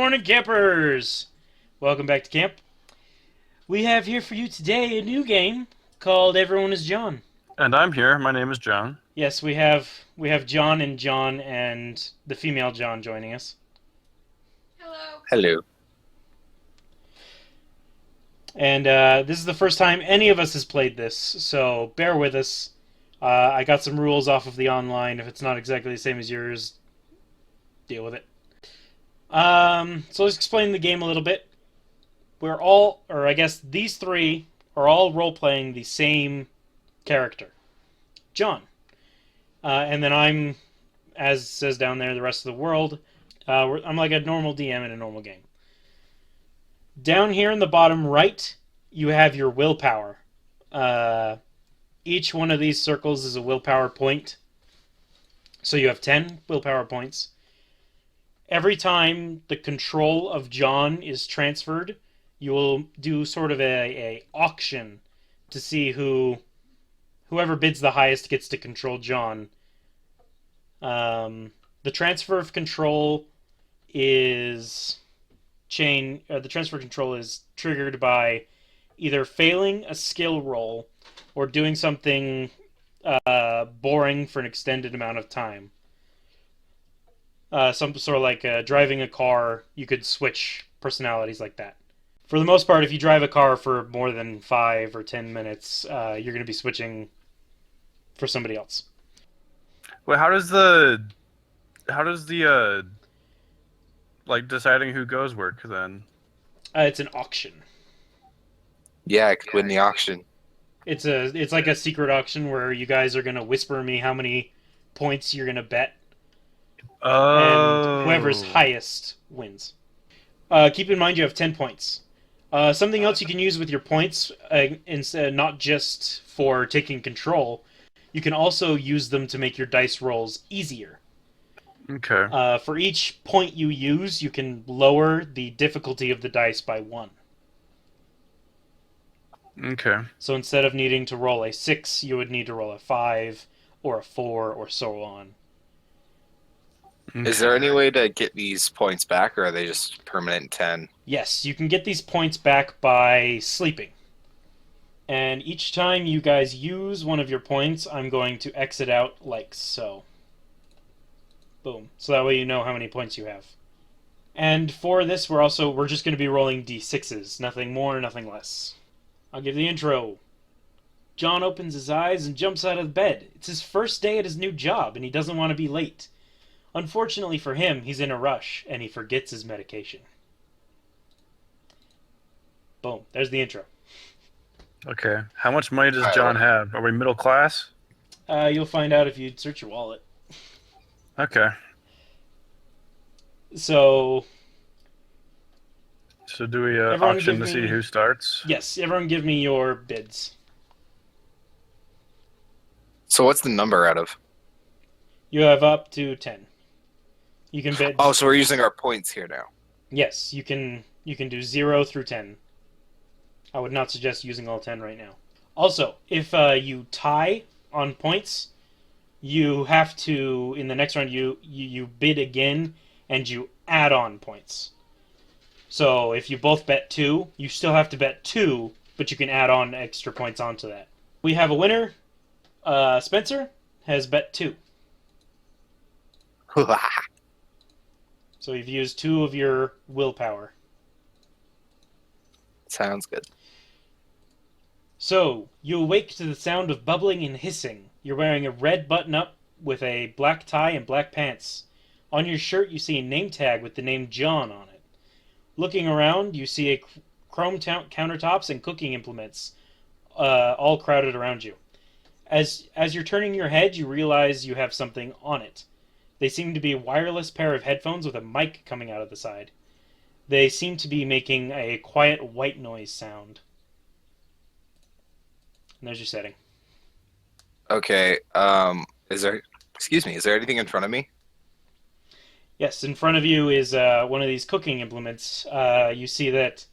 morning, campers! Welcome back to camp. We have here for you today a new game called Everyone is John. And I'm here. My name is John. Yes, we have John and the female John joining us. Hello. Hello. And this is the first time any of us has played this, so bear with us. I got some rules off of the online. If it's not exactly the same as yours, deal with it. So let's explain the game a little bit. We're all, or I guess these three are all role-playing the same character, John. And then I'm, as says down there, the rest of the world. I'm like a normal DM in a normal game. Down here in the bottom right, you have your willpower. Each one of these circles is a willpower point. So you have 10 willpower points. Every time the control of John is transferred, you will do sort of a auction to see whoever bids the highest gets to control John. The transfer of control is the transfer of control is triggered by either failing a skill roll or doing something boring for an extended amount of time. Some sort of like driving a car, you could switch personalities like that. For the most part, if you drive a car for more than 5 or 10 minutes, you're going to be switching for somebody else. Well, how does the like deciding who goes work then? It's an auction. Yeah, I could win the auction. It's like a secret auction where you guys are going to whisper me how many points you're going to bet, Oh. and whoever's highest wins. Keep in mind you have 10 points. Something else you can use with your points, instead not just for taking control, you can also use them to make your dice rolls easier. Okay. For each point you use, you can lower the difficulty of the dice by 1. Okay. So instead of needing to roll a 6, you would need to roll a 5 or a 4 or so on. Is there any way to get these points back, or are they just permanent 10? Yes, you can get these points back by sleeping. And each time you guys use one of your points, I'm going to exit out like so. Boom. So that way you know how many points you have. And for this, we're just going to be rolling d6s. Nothing more, nothing less. I'll give the intro. John opens his eyes and jumps out of bed. It's his first day at his new job, and he doesn't want to be late. Unfortunately for him, he's in a rush, and he forgets his medication. Boom. There's the intro. Okay. How much money does Alright, John have? Are we middle class? You'll find out if you search your wallet. Okay. So, So do we Everyone auction give to see me- who starts? yes, everyone give me your bids. So what's the number out of? You have up to 10. You can bid. Oh, so we're using our points here now. Yes, you can do 0 through 10. I would not suggest using all 10 right now. Also, if you tie on points, you have to, in the next round, you bid again, and you add on points. So if you both bet 2, you still have to bet 2, but you can add on extra points onto that. We have a winner. Spencer has bet 2. So you've used 2 of your willpower. Sounds good. So, you awake to the sound of bubbling and hissing. You're wearing a red button-up with a black tie and black pants. On your shirt, you see a name tag with the name John on it. Looking around, you see a chrome countertops and cooking implements, all crowded around you. As you're turning your head, you realize you have something on it. They seem to be a wireless pair of headphones with a mic coming out of the side. They seem to be making a quiet white noise sound. And there's your setting. Okay. Is there anything in front of me? Yes, in front of you is one of these cooking implements. You see that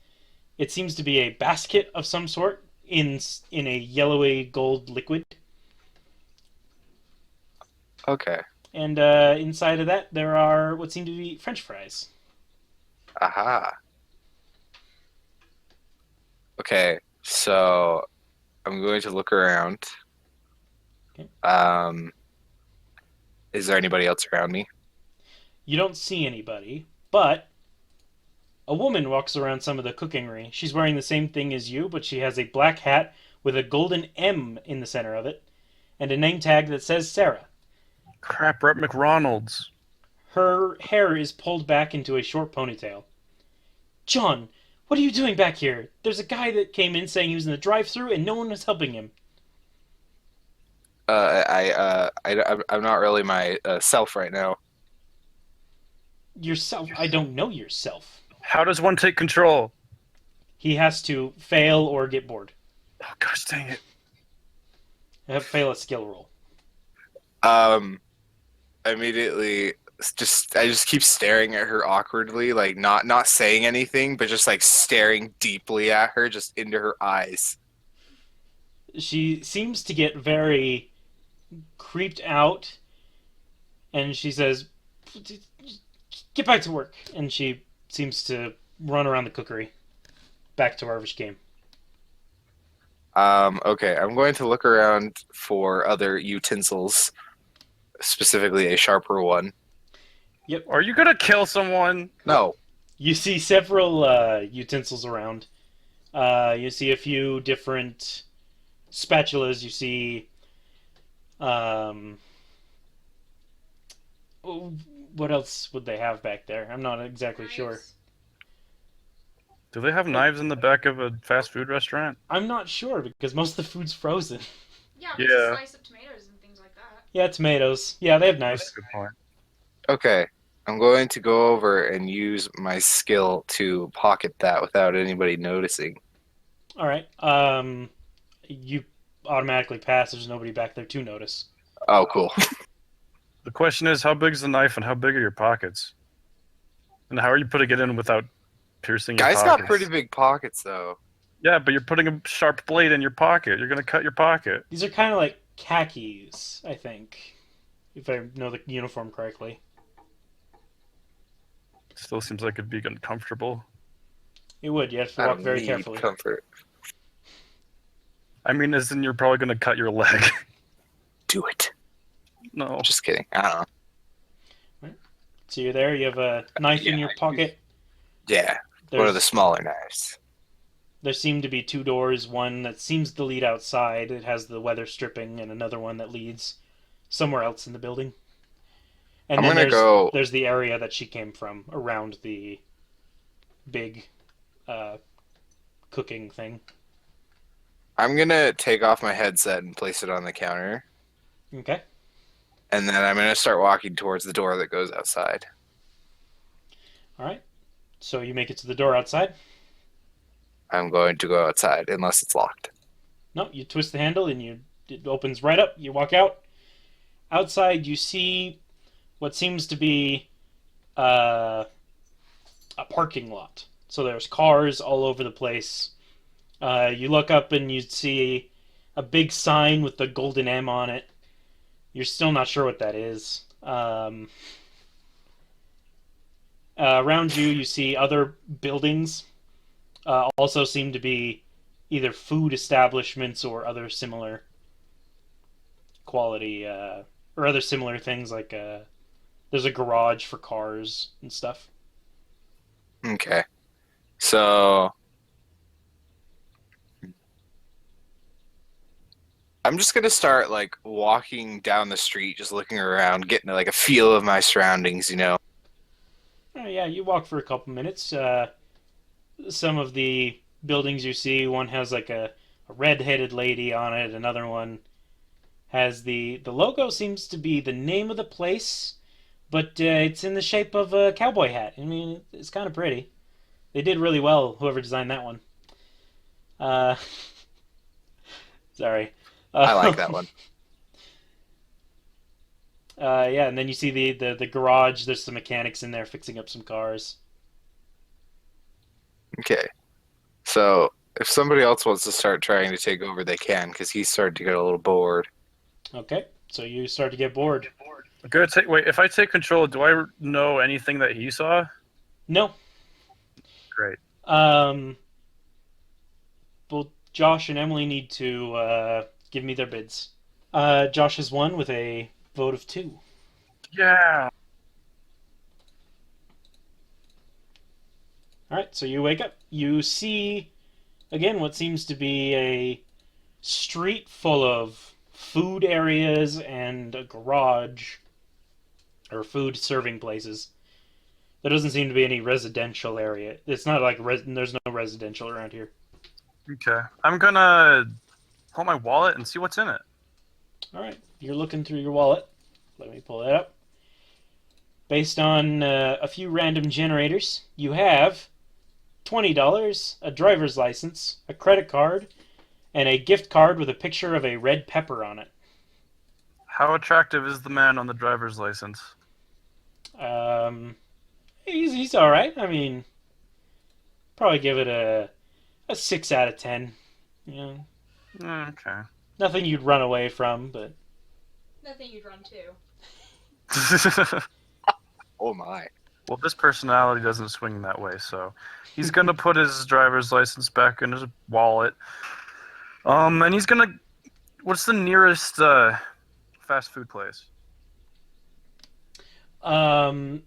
it seems to be a basket of some sort in a yellowy gold liquid. Okay. And inside of that, there are what seem to be French fries. Aha. Okay, so I'm going to look around. Okay. Is there anybody else around me? You don't see anybody, but a woman walks around some of the cookery. She's wearing the same thing as you, but she has a black hat with a golden M in the center of it, and a name tag that says Sarah. Crap, we're at McRonald's. Her hair is pulled back into a short ponytail. John, what are you doing back here? There's a guy that came in saying he was in the drive-thru and no one was helping him. I'm not really my self right now. Yourself? I don't know yourself. How does one take control? He has to fail or get bored. Oh, gosh dang it. Fail a skill roll. Um, immediately, I just keep staring at her awkwardly, like not saying anything, but just like staring deeply at her, just into her eyes. She seems to get very creeped out, and she says, "Get back to work." And she seems to run around the cookery, back to wherever she came. Okay, I'm going to look around for other utensils, specifically a sharper one. Yep. Are you gonna kill someone? No. You see several utensils around. You see a few different spatulas. You see, um, what else would they have back there? I'm not exactly sure. Knives. Do they have knives in the back of a fast food restaurant? I'm not sure because most of the food's frozen. Yeah, there's Yeah. a slice of tomatoes and things like that. Yeah, tomatoes. Yeah, they have That's knives. a good point. Okay, I'm going to go over and use my skill to pocket that without anybody noticing. All right. You automatically pass. There's nobody back there to notice. Oh, cool. The question is, how big is the knife and how big are your pockets? And how are you putting it in without piercing your Guy's pockets? got pretty big pockets, though. Yeah, but you're putting a sharp blade in your pocket. You're gonna cut your pocket. These are kind of like khakis, I think, if I know the uniform correctly. Still seems like it'd be uncomfortable. It would. You have to I walk don't very need carefully. comfort. I mean, as in you're probably gonna cut your leg. Do it. No. Just kidding. I don't know. So you're there. You have a knife in Yeah, your pocket. Yeah. What are the There's, smaller knives? there seem to be two doors. One that seems to lead outside. It has the weather stripping, and another one that leads somewhere else in the building. And I'm then gonna go. there's the area that she came from around the big cooking thing. I'm gonna take off my headset and place it on the counter, Okay. and then I'm gonna start walking towards the door that goes outside. All right. So you make it to the door outside. I'm going to go outside unless it's locked. No, you twist the handle and it opens right up. You walk out. Outside, you see what seems to be a parking lot. So there's cars all over the place. You look up and you see a big sign with the golden M on it. You're still not sure what that is. Around you, you see other buildings. Also seem to be either food establishments or other similar quality or other similar things like there's a garage for cars and stuff. Okay. So I'm just gonna start like walking down the street, just looking around, getting like a feel of my surroundings, you know. Yeah, you walk for a couple minutes. Some of the buildings you see, one has like a red-headed lady on it. Another one has the logo seems to be the name of the place, but it's in the shape of a cowboy hat. I mean, it's kind of pretty. They did really well, whoever designed that one. Uh, sorry. I like that one. Yeah, and then you see the garage. There's some mechanics in there fixing up some cars. Okay. So if somebody else wants to start trying to take over, they can, because he's starting to get a little bored. Okay, so you start to get bored. Wait, if I take control, do I know anything that he saw? No, Great. Um, both Josh and Emily need to give me their bids. Josh has won with a vote of 2. Yeah. All right, so you wake up. You see again what seems to be a street full of food areas and a garage or food serving places. There doesn't seem to be any residential area. It's not like there's no residential around here. Okay. I'm gonna pull my wallet and see what's in it. All right, you're looking through your wallet. Let me pull that up. Based on a few random generators, you have $20, a driver's license, a credit card, and a gift card with a picture of a red pepper on it. How attractive is the man on the driver's license? Um, he's all right. I mean, probably give it a 6 out of 10. You know, Okay. nothing you'd run away from, but Nothing you'd run to. Oh my. Well, this personality doesn't swing that way, so he's gonna put his driver's license back in his wallet. And he's gonna. What's the nearest fast food place? um,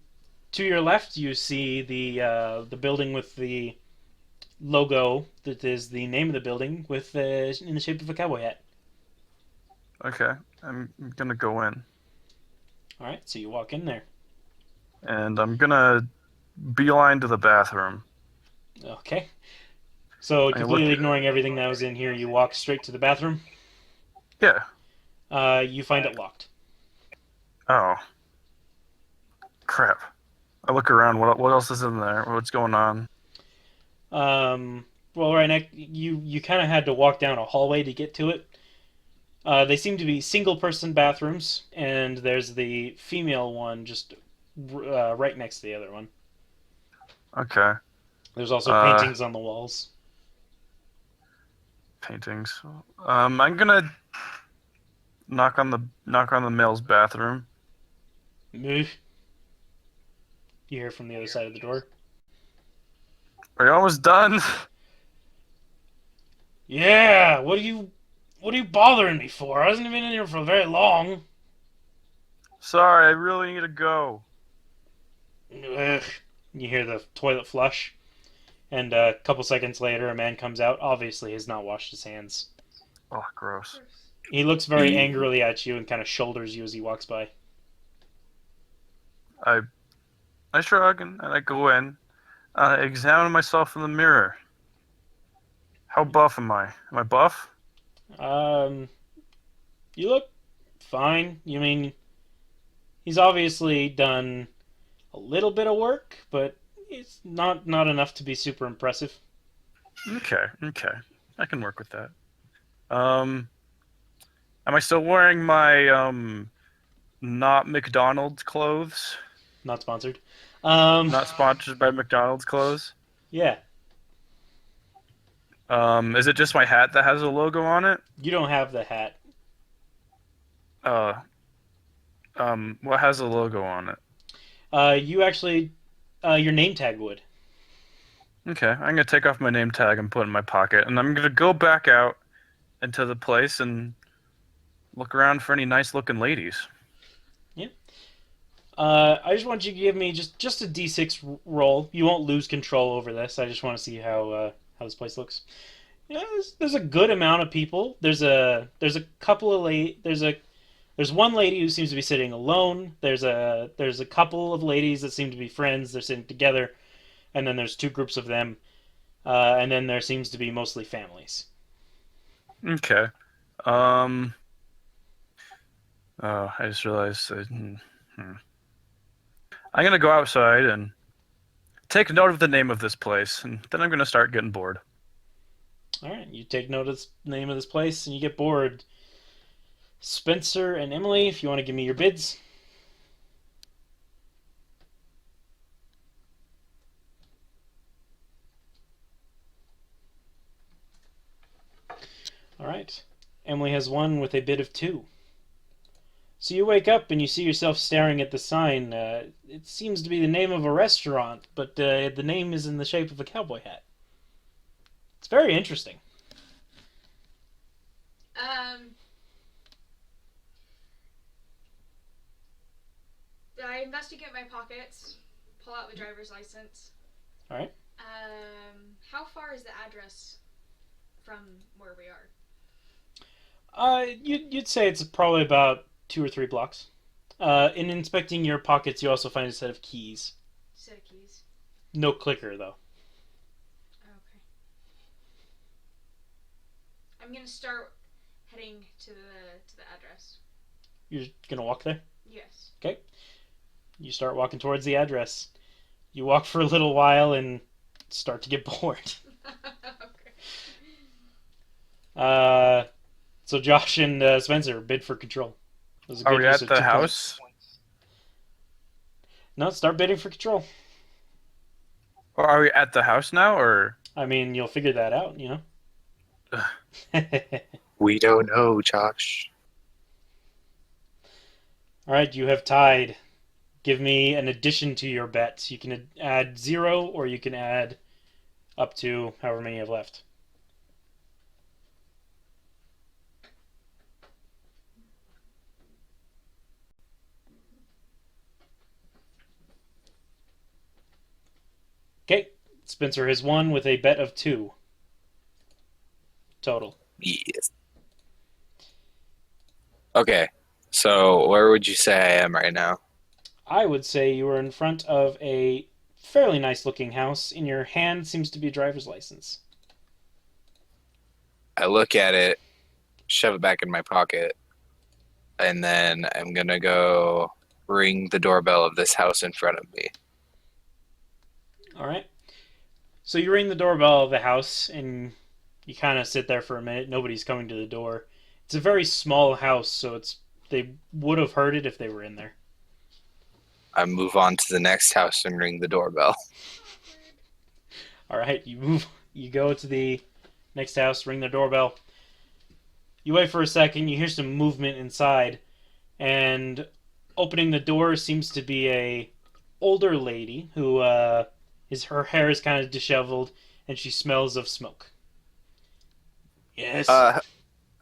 to your left you see the building with the logo that is the name of the building with in the shape of a cowboy hat. Okay, I'm gonna go in, All right, so you walk in there. and I'm gonna beeline to the bathroom. Okay. So I look. completely ignoring everything that was in here, you walk straight to the bathroom. Yeah. You find it locked. Oh, crap. I look around. What else is in there? What's going on? Well, right next, you kind of had to walk down a hallway to get to it. They seem to be single-person bathrooms, and there's the female one just right next to the other one. Okay. There's also Uh, paintings on the walls. Paintings. I'm gonna knock on the male's bathroom. Move. You hear from the other side of the door. Are you almost done? Yeah. What are you bothering me for? I wasn't even in here for very long. Sorry, I really need to go. Ugh. You hear the toilet flush, and a couple seconds later, a man comes out. Obviously, has not washed his hands. Oh, gross. He looks very angrily at you and kind of shoulders you as he walks by. I I shrug and I go in. I examine myself in the mirror. How buff am I? Am I buff? Um, you look fine. You mean he's obviously done a little bit of work, but it's not enough to be super impressive. Okay. I can work with that. Um, am I still wearing my not McDonald's clothes? Not sponsored. Not sponsored by McDonald's clothes? Yeah, Is it just my hat that has a logo on it? you don't have the hat. Uh, what has a logo on it? You actually, your name tag would. Okay, I'm gonna take off my name tag and put it in my pocket, and I'm gonna go back out into the place and look around for any nice looking ladies. Yeah. I just want you to give me just a D6 roll. You won't lose control over this. I just want to see how this place looks. Yeah, there's a good amount of people. There's a couple of there's one lady who seems to be sitting alone. There's a couple of ladies that seem to be friends. They're sitting together, and then there's two groups of them, and then there seems to be mostly families. Okay. Um. Oh, I just realized. I'm gonna go outside and take note of the name of this place, and then I'm gonna start getting bored. All right, you take note of the name of this place, and you get bored. Spencer and Emily, if you want to give me your bids. All right. Emily has won with a bid of 2. So you wake up and you see yourself staring at the sign. It seems to be the name of a restaurant, but the name is in the shape of a cowboy hat. It's very interesting. Um, I investigate my pockets, pull out the driver's license. All right. How far is the address from where we are? You'd say it's probably about 2 or 3 blocks. In inspecting your pockets, you also find a set of keys. Set of keys. No clicker though. Okay. I'm gonna start heading to the address. You're gonna walk there. Yes. Okay. You start walking towards the address. You walk for a little while and start to get bored. Okay. Uh, so Josh and Spencer bid for control. It was a Are good we use at of the 2 points. house? No, start bidding for control. Or are we at the house now, or? I mean, you'll figure that out, you know. We don't know, Josh. All right, you have tied. Give me an addition to your bets. You can add 0, or you can add up to however many you have left. Okay, Spencer has won with a bet of 2 total. Yes. Okay. So where would you say I am right now? I would say you are in front of a fairly nice looking house. In your hand seems to be a driver's license. I look at it, shove it back in my pocket, and then I'm gonna go ring the doorbell of this house in front of me. All right. So you ring the doorbell of the house and you kind of sit there for a minute. Nobody's coming to the door. It's a very small house, so they would have heard it if they were in there. I move on to the next house and ring the doorbell. All right, you go to the next house, ring the doorbell. You wait for a second, you hear some movement inside, and opening the door seems to be a older lady who her hair is kind of disheveled and she smells of smoke. Yes. Uh,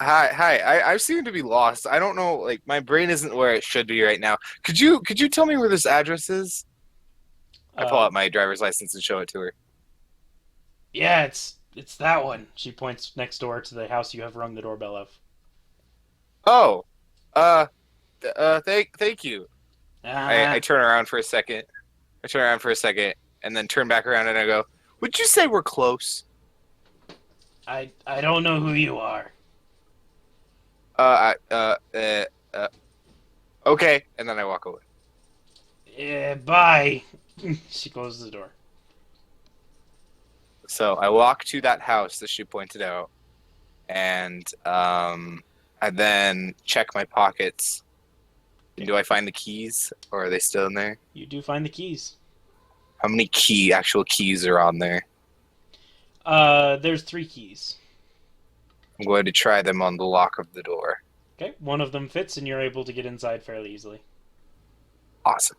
hi. I seem to be lost. I don't know. Like my brain isn't where it should be right now. Could you tell me where this address is? I pull Uh, out my driver's license and show it to her. yeah, it's that one. She points next door to the house you have rung the doorbell of. Oh, uh, thank you. I Ah, turn around for a second. I turn around for a second and then turn back around and I go, "Would you say we're close?" I don't know who you are. Uh, I, okay. And then I walk away. Yeah, bye. She closes the door. So I walk to that house that she pointed out, and I then check my pockets. Do I find the keys, or are they still in there? You do find the keys. How many actual keys are on there? There's 3 keys. I'm going to try them on the lock of the door. Okay, one of them fits and you're able to get inside fairly easily. Awesome.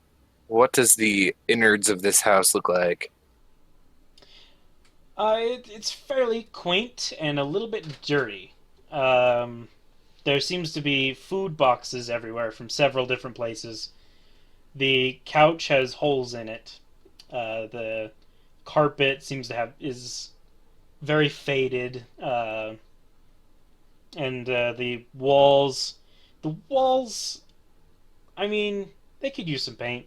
What does the innards of this house look like? It's fairly quaint and a little bit dirty. Um, there seems to be food boxes everywhere from several different places. The couch has holes in it. The carpet seems to is very faded. And the walls, I mean, they could use some paint.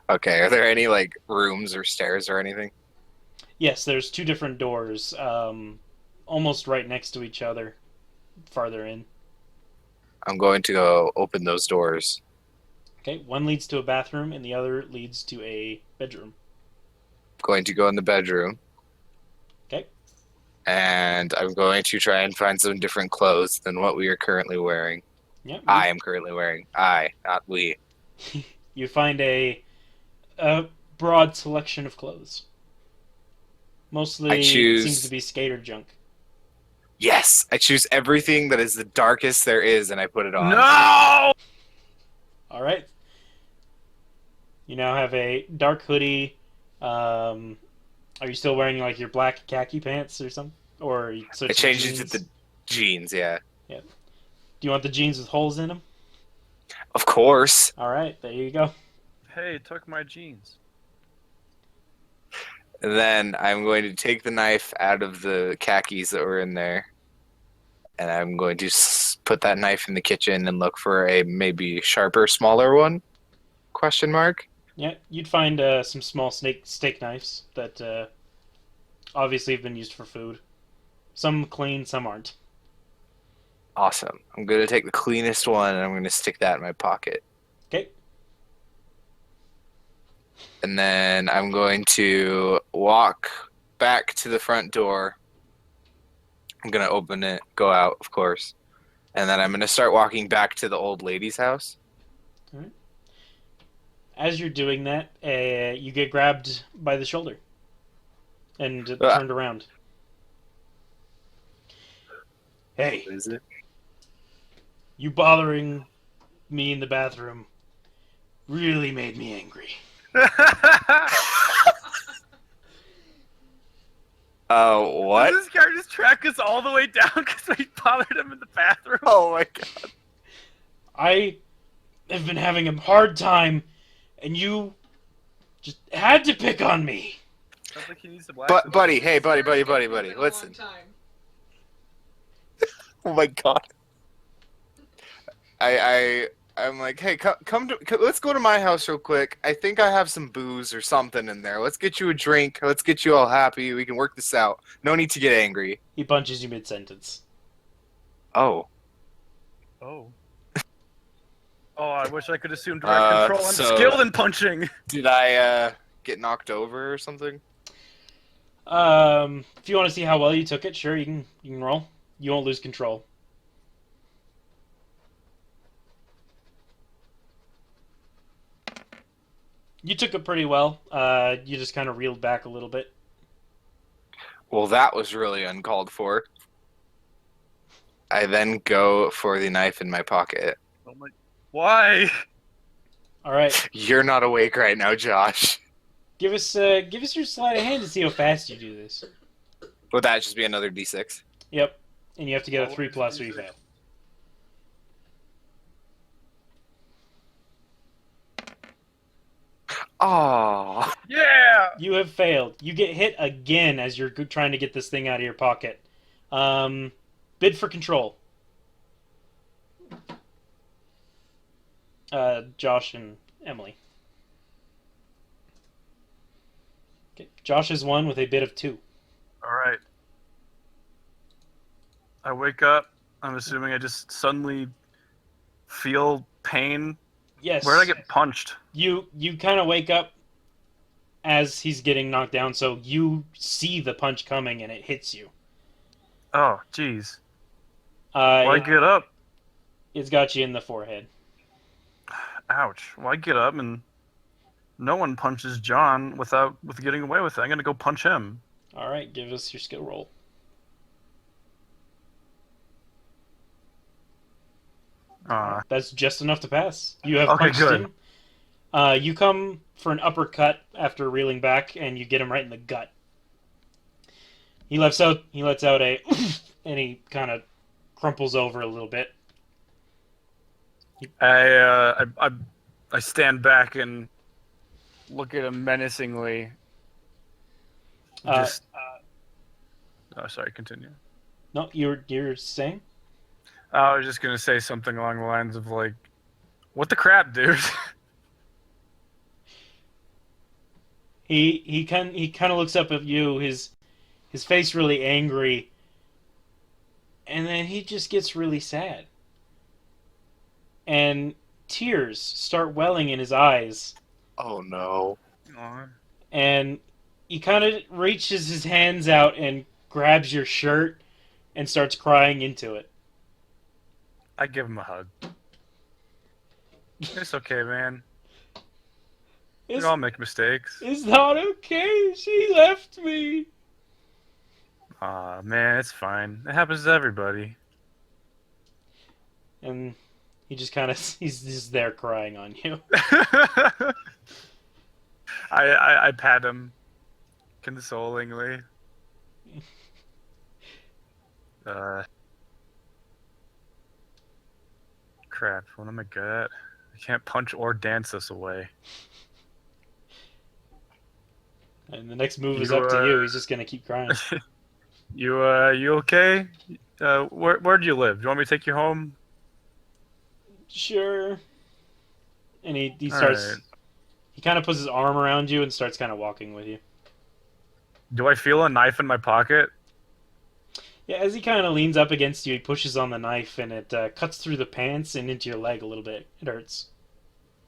Okay, are there any like rooms or stairs or anything? Yes, there's 2 different doors, almost right next to each other, farther in. I'm going to go open those doors. Okay, one leads to a bathroom and the other leads to a bedroom. Going to go in the bedroom. Okay. And I'm going to try and find some different clothes than what we are currently wearing. Yeah. I am currently wearing. I, not we. You find a broad selection of clothes. I Mostly seems to choose. be skater junk. Yes, I choose everything that is the darkest there is, and I put it on. No! All right. You now have a dark hoodie. Are you still wearing like your black khaki pants or something, or you I switch to changed it to jeans? the jeans. Yeah, Yeah. Do you want the jeans with holes in them? of course. All right, there you go. Hey, it took my jeans. And then I'm going to take the knife out of the khakis that were in there, and I'm going to put that knife in the kitchen and look for a maybe sharper, smaller one? Question mark. Yeah, you'd find some small steak knives that obviously have been used for food. Some clean, some aren't. Awesome. I'm going to take the cleanest one and I'm going to stick that in my pocket. Okay. And then I'm going to walk back to the front door. I'm going to open it, go out, of course. And then I'm going to start walking back to the old lady's house. All right. As you're doing that, you get grabbed by the shoulder and Ah, turned around. Hey, what is it? you bothering me in the bathroom really made me angry. What? Does this guy just track us all the way down because we bothered him in the bathroom? Oh my god. I have been having a hard time, and you just had to pick on me. Sounds like he needs to black But, some buddy, up. hey, buddy, buddy, It's been buddy, a buddy, long listen. time. Oh my god. I'm like, hey, let's go to my house real quick. I think I have some booze or something in there. Let's get you a drink. Let's get you all happy. We can work this out. No need to get angry. He punches you mid-sentence. Oh. Oh. Oh, I wish I could assume direct control. I'm so- skilled in punching. Did I get knocked over or something? If you want to see how well you took it, sure, you can roll. You won't lose control. You took it pretty well. You just kind of reeled back a little bit. Well, that was really uncalled for. I then go for the knife in my pocket. Oh my... Why? All right, You're not awake right now, Josh. give us your sleight of hand to see how fast you do this. Would that just be another D6? Yep, and you have to get a 3+ or you fail. Oh. Yeah! You have failed. You get hit again as you're trying to get this thing out of your pocket. Bid for control. Josh and Emily. Okay. Josh is 1 with a bid of 2. Alright. I wake up. I'm assuming I just suddenly feel pain. Yes. Where did I get punched? You kind of wake up as he's getting knocked down, so you see the punch coming and it hits you. Oh, jeez. Why get up? It's got you in the forehead. Ouch. Why get up and no one punches John with getting away with it? I'm gonna go punch him. All right, give us your skill roll. That's just enough to pass. You have Okay, punched good. him. You come for an uppercut after reeling back, and you get him right in the gut. He lets out a, and he kind of crumples over a little bit. I stand back and look at him menacingly. Uh, Oh, sorry. Continue. No, you're saying? I was just gonna say something along the lines of like, "What the crap, dude?" He kind of looks up at you, his face really angry, and then he just gets really sad. And tears start welling in his eyes, Oh no. Aw. and he kind of reaches his hands out and grabs your shirt and starts crying into it. I give him a hug. It's okay, man. We It's, all make mistakes. it's not okay. She left me. Aw, man, it's fine. It happens to everybody. And he just kind of he's just there crying on you. I pat him consolingly. Uh, Crap. What am I good at? I can't punch or dance this away. And the next move is You up to you. He's just gonna keep crying. you okay? Where do you live? Do you want me to take you home? Sure. And he All starts. right. He kind of puts his arm around you and starts kind of walking with you. Do I feel a knife in my pocket? Yeah, as he kind of leans up against you, he pushes on the knife and it cuts through the pants and into your leg a little bit. It hurts.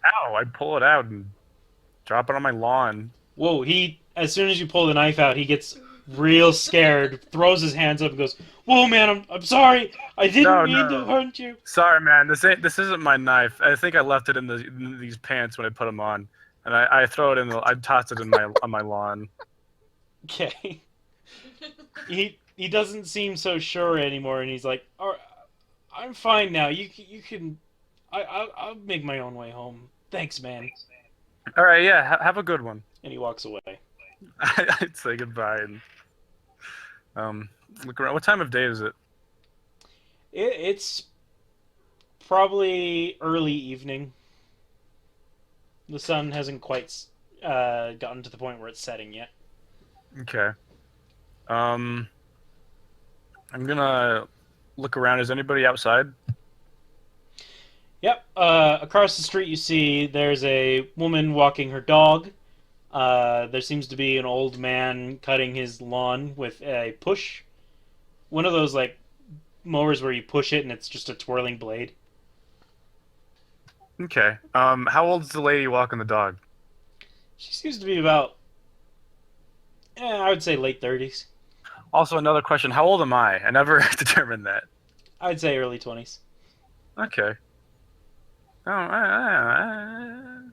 Ow! I pull it out and drop it on my lawn. Whoa! As soon as you pull the knife out, he gets real scared, throws his hands up, and goes, "Whoa, man! I'm sorry. I didn't No, mean to no. hurt you." Sorry, man. This isn't my knife. I think I left it in these pants when I put them on, and I throw it in I tossed it in my on my lawn. Okay. He doesn't seem so sure anymore, and he's like, "All right, I'm fine now. You can, I'll make my own way home. Thanks, man." All right, yeah. Have a good one. And he walks away. I'd say goodbye and look around. What time of day is it? It's probably early evening. The sun hasn't quite gotten to the point where it's setting yet. Okay. I'm gonna look around. Is anybody outside? Yep. Across the street, you see there's a woman walking her dog. There seems to be an old man cutting his lawn with a push. One of those like mowers where you push it and it's just a twirling blade. Okay. How old is the lady walking the dog? She seems to be about, I would say late 30s. Also, another question. How old am I? I never determined that. I'd say early 20s. Okay. Oh, I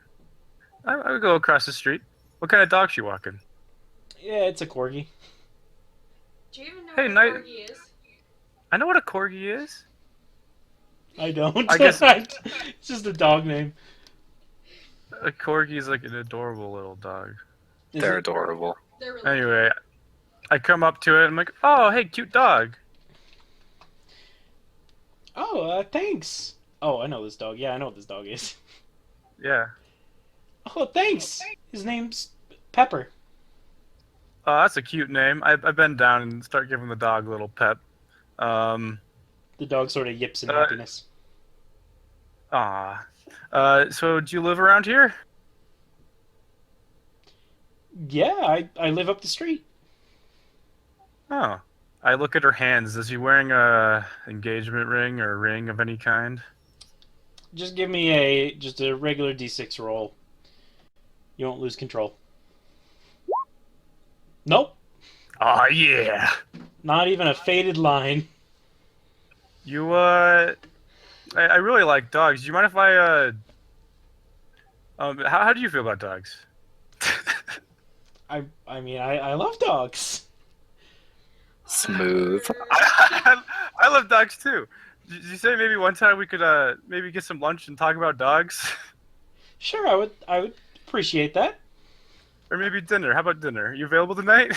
would go across the street. What kind of dog she walking? Yeah, it's a corgi. Do you even know Hey, what a Knight- corgi is? I know what a corgi is. I don't. I guess- It's just a dog name. A corgi is like an adorable little dog. Is They're it? adorable. They're really Anyway, I come up to it. I'm like, "Oh, hey, cute dog." Oh, thanks. Oh, I know this dog. Yeah, I know what this dog is. Yeah. Oh, thanks. His name's Pepper. Oh, that's a cute name. I bend down and start giving the dog a little pep. Um, The dog sort of yips in Uh, happiness. ah. So do you live around here? Yeah, I live up the street. Oh. I look at her hands. Is she wearing a engagement ring or a ring of any kind? Just give me just a regular D6 roll. You won't lose control. Nope. Oh, yeah. Not even a faded line. You, I really like dogs. Do you mind if how do you feel about dogs? I mean, I love dogs. Smooth. I love dogs too. Did you say maybe one time we could maybe get some lunch and talk about dogs, Sure, I would appreciate that. or maybe dinner? How about dinner? You available tonight?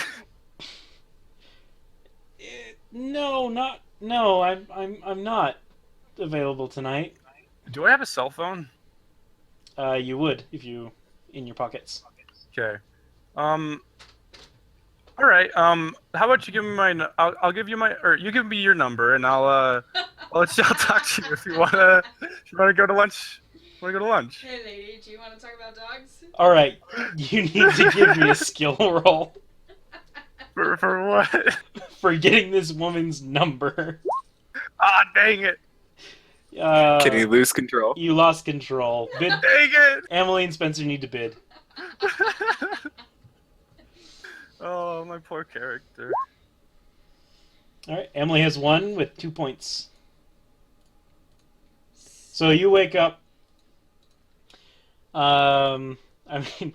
No, I'm not available tonight. Do I have a cell phone? You would if you in your pockets. Okay. All right. How about you give me my? I'll give you my, or you give me your number, and I'll I'll talk to you if you wanna go to lunch. Wanna go to lunch? Hey, lady, do you want to talk about dogs? All right, you need to give me a skill roll For what? for getting this woman's number. Ah, dang it! Can he lose control? You lost control. Bid. Dang it! Emily and Spencer need to bid. Oh, my poor character. All right, Emily has 1 with 2 points. So you wake up. I mean,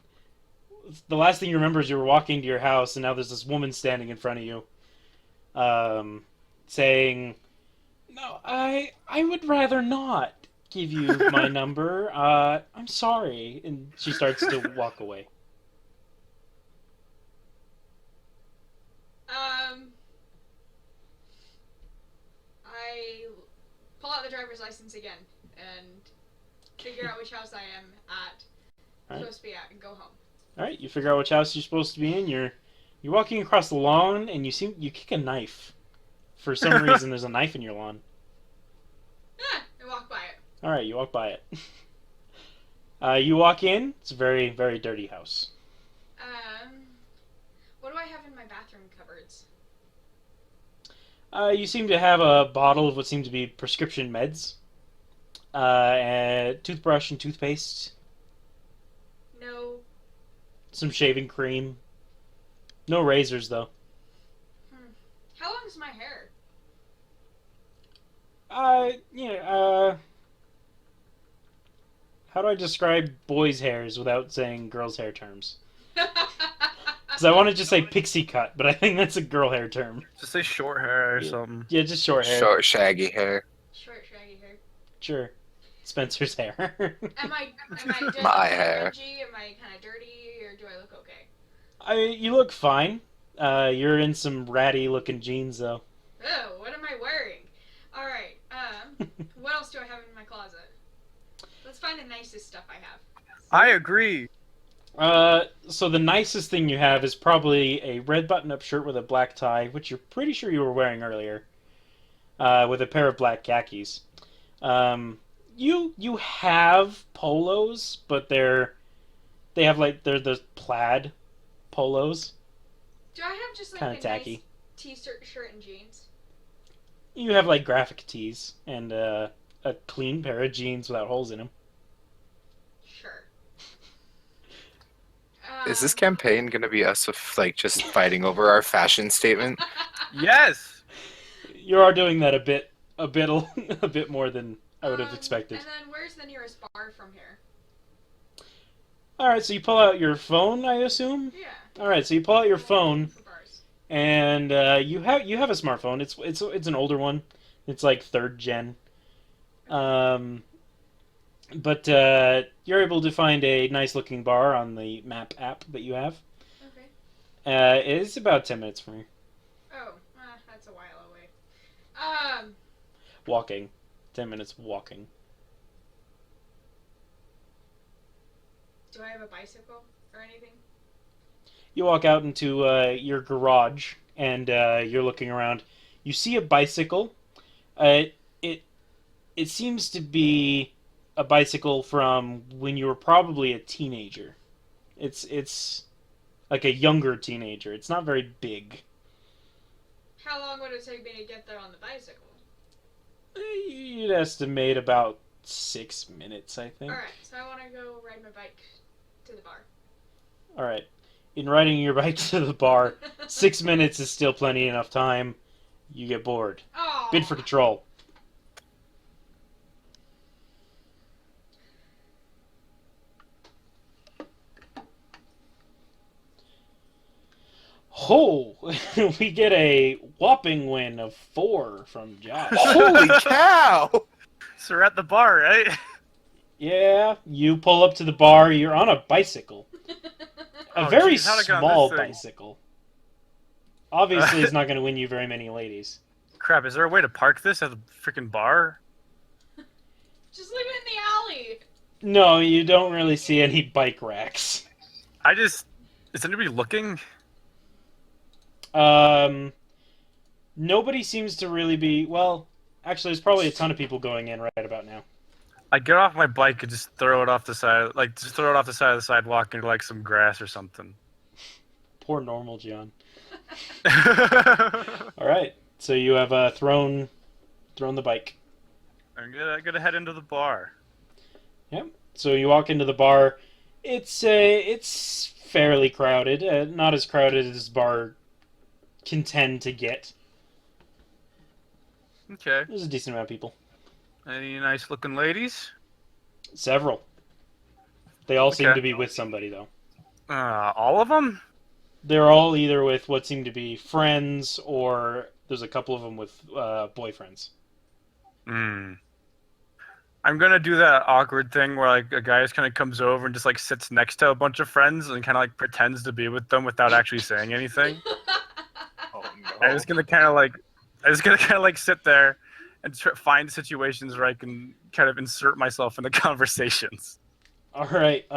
the last thing you remember is you were walking to your house, and now there's this woman standing in front of you. saying, "No, I would rather not give you my number. I'm sorry." And she starts to walk away. I pull out the driver's license again and figure out which house I am at, Alright. supposed to be at, and go home. All right, you figure out which house you're supposed to be in. You're walking across the lawn, and you kick a knife. For some reason, there's a knife in your lawn. I walk by it. All right, you walk by it. You walk in. It's a very, very dirty house. What do I have in my bathroom cupboards? You seem to have a bottle of what seem to be prescription meds, and toothbrush and toothpaste, No. some shaving cream. No razors though. How long is my hair? Yeah. How do I describe boys' hairs without saying girls' hair terms? Because I want to just say pixie cut, but I think that's a girl hair term. Just say short hair or something. Yeah, just short hair. Short, shaggy hair. Short, shaggy hair. Sure. Spencer's hair. Am I My hair. Grungy? Am I kind of dirty, or do I look okay? You look fine. You're in some ratty looking jeans though. Oh, what am I wearing? All right. What else do I have in my closet? Let's find the nicest stuff I have. I agree. So the nicest thing you have is probably a red button-up shirt with a black tie, which you're pretty sure you were wearing earlier, with a pair of black khakis. You have polos, but they're the plaid polos. Do I have just like Kinda a tacky. nice t-shirt and jeans? You have like graphic tees and a clean pair of jeans without holes in them. Sure. Is this campaign gonna be us with like just fighting over our fashion statement? Yes. You are doing that a bit a bit more than I would have expected. And then where's the nearest bar from here? All right, so you pull out your phone, I assume. Yeah. All right, so you pull out your phone, For bars. and you have a smartphone. It's an older one. It's like third gen. But you're able to find a nice looking bar on the map app that you have. Okay. It's about 10 minutes from here. Oh, that's a while away. Walking. 10 minutes walking. Do I have a bicycle or anything? You walk out into your garage, and you're looking around. You see a bicycle. It seems to be a bicycle from when you were probably a teenager. It's like a younger teenager. It's not very big. How long would it take me to get there on the bicycle? You'd estimate about 6 minutes, I think. Alright, so I want to go ride my bike to the bar. All right. In riding your bike to the bar, 6 minutes is still plenty enough time. You get bored. Oh. Bid for control. Oh, we get a whopping win of 4 from Josh. Holy cow! So we're at the bar, right? Yeah, you pull up to the bar. You're on a bicycle. A Oh, very geez, how'd I get on small this thing? bicycle. Obviously, it's not going to win you very many ladies. Crap, is there a way to park this at the freaking bar? Just leave it in the alley. No, you don't really see any bike racks. Is anybody looking? Nobody seems to really be. Well, actually, there's probably a ton of people going in right about now. I get off my bike and just throw it off the side, just throw it off the side of the sidewalk into like some grass or something. Poor normal John. All right, so you have thrown the bike. I'm gonna head into the bar. Yep. So you walk into the bar. It's fairly crowded. Not as crowded as this bar can tend to get. Okay. There's a decent amount of people. Any nice looking ladies? Several. They all seem Okay. to be with somebody though. All of them? They're all either with what seem to be friends or there's a couple of them with boyfriends. Hmm. I'm gonna do that awkward thing where like a guy just kind of comes over and just like sits next to a bunch of friends and kind of like pretends to be with them without actually saying anything. Oh I'm no. just gonna kind of like, I'm just gonna kind of like sit there and find situations where I can kind of insert myself in the conversations. All right.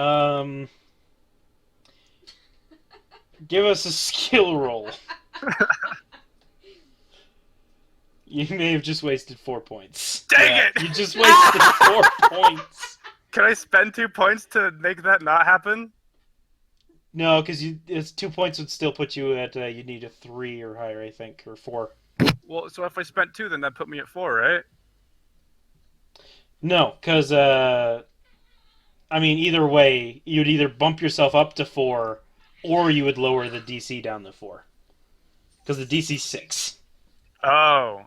Give us a skill roll. You may have just wasted 4 points. Dang it! You just wasted 4 points. Can I spend 2 points to make that not happen? No, because it's 2 points would still put you at you need a 3 or higher, I think, or 4. Well, so if I spent 2, then that put me at 4, right? No, because I mean, either way, you'd either bump yourself up to 4, or you would lower the DC down to 4, because the DC's 6. Oh.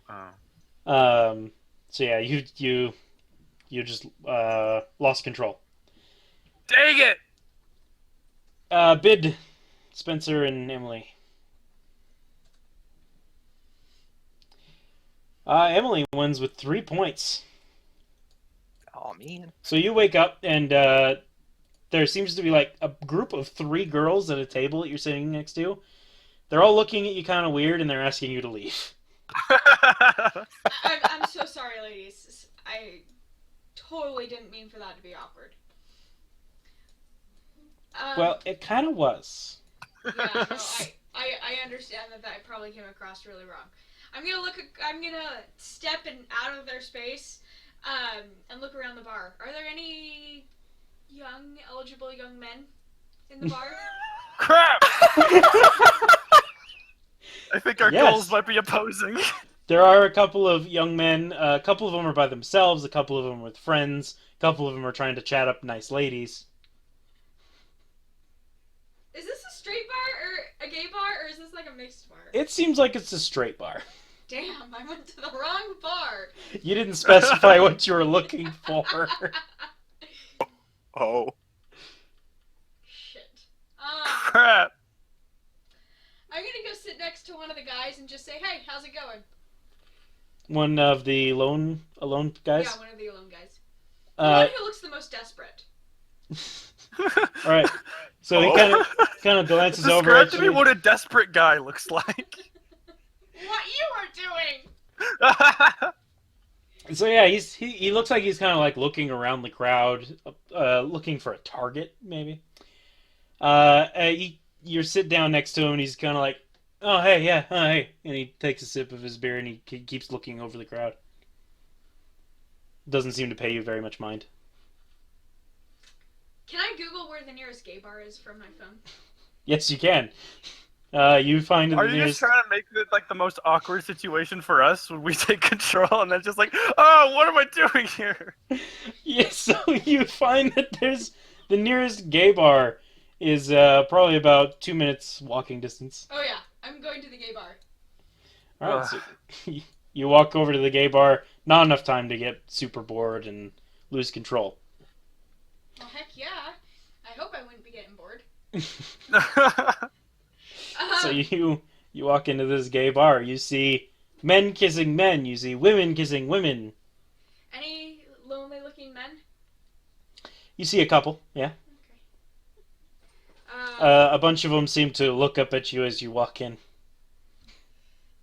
So yeah, you just lost control. Dang it! Bid Spencer and Emily. Emily wins with 3 points. Oh man. So you wake up and there seems to be like a group of 3 girls at a table that you're sitting next to. They're all looking at you kind of weird and they're asking you to leave. I'm so sorry, ladies. I totally didn't mean for that to be awkward. Well, it kind of was. Yeah, no, I understand that probably came across really wrong. I'm gonna step out of their space, and look around the bar. Are there any eligible young men in the bar? Crap! I think our Yes. goals might be opposing. There are a couple of young men. A couple of them are by themselves. A couple of them are with friends. A couple of them are trying to chat up nice ladies. Is this a straight bar or a gay bar, or is this like a mixed bar? It seems like it's a straight bar. Damn, I went to the wrong bar. You didn't specify what you were looking for. Oh. Shit. Crap. I'm gonna go sit next to one of the guys and just say, "Hey, how's it going?" One of the alone guys. Yeah, one of the alone guys. The one who looks the most desperate. All right. So he kind of glances over Describe at to me you. what a desperate guy looks like. What you are doing? So yeah, he looks like he's kind of like looking around the crowd, looking for a target maybe. You sit down next to him and he's kind of like, "Oh hey, yeah, hey," and he takes a sip of his beer and he keeps looking over the crowd. Doesn't seem to pay you very much mind. Can I Google where the nearest gay bar is from my phone? Yes, you can. You find Are the you nearest. just trying to make it like the most awkward situation for us when we take control and then just like, oh, what am I doing here? Yes, so you find that there's the nearest gay bar is probably about 2 minutes walking distance. Oh yeah, I'm going to the gay bar. All right, so you walk over to the gay bar. Not enough time to get super bored and lose control. Well, heck yeah. I hope I wouldn't be getting bored. So you walk into this gay bar. You see men kissing men. You see women kissing women. Any lonely-looking men? You see a couple, yeah. Okay. A bunch of them seem to look up at you as you walk in.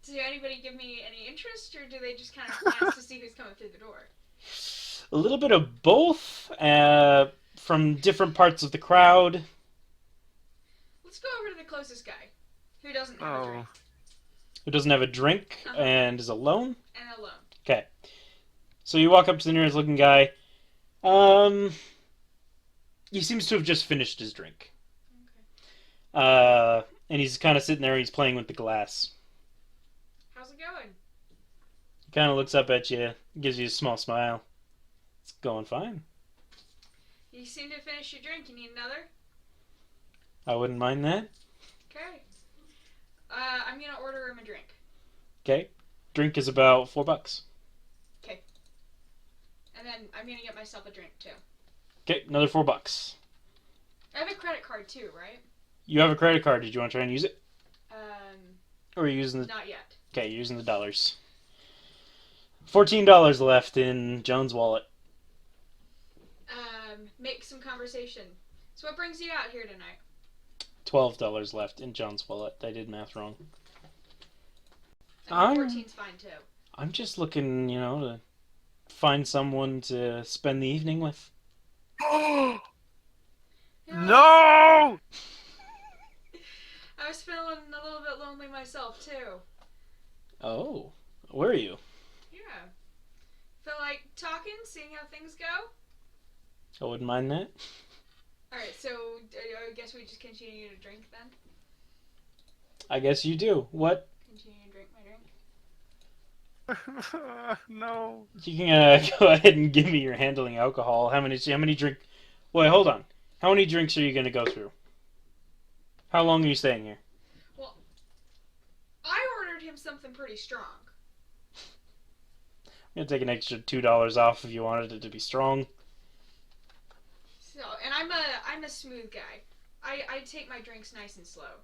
Does anybody give me any interest, or do they just kind of glance to see who's coming through the door? A little bit of both, from different parts of the crowd. Let's go over to the closest guy, who doesn't have a drink. Who doesn't have a drink and is alone. And alone. Okay. So you walk up to the nearest looking guy. He seems to have just finished his drink. Okay. And he's kind of sitting there and he's playing with the glass. How's it going? He kind of looks up at you, gives you a small smile. It's going fine. You seem to finish your drink. You need another? I wouldn't mind that. Okay. I'm gonna order him a drink. Okay. Drink is about $4. Okay. And then I'm gonna get myself a drink too. Okay, another $4. I have a credit card too, right? You have a credit card. Did you want to try and use it? Um, Or are you using the... not yet. Okay, you're using the dollars. $14 left in Joan's wallet. Make some conversation. So what brings you out here tonight? $12 left in Joan's wallet. I did math wrong. I mean, 14's fine too. I'm just looking, to find someone to spend the evening with. Yeah, No! I was feeling a little bit lonely myself too. Oh, where are you? Yeah. Feel like talking, seeing how things go? I wouldn't mind that. Alright, so I guess we just continue to drink then? I guess you do. What? Continue to drink my drink? No. You can go ahead and give me your handling alcohol. How many drink? Wait, hold on. How many drinks are you going to go through? How long are you staying here? Well, I ordered him something pretty strong. I'm going to take an extra $2 off if you wanted it to be strong. So, and I'm a smooth guy. I take my drinks nice and slow.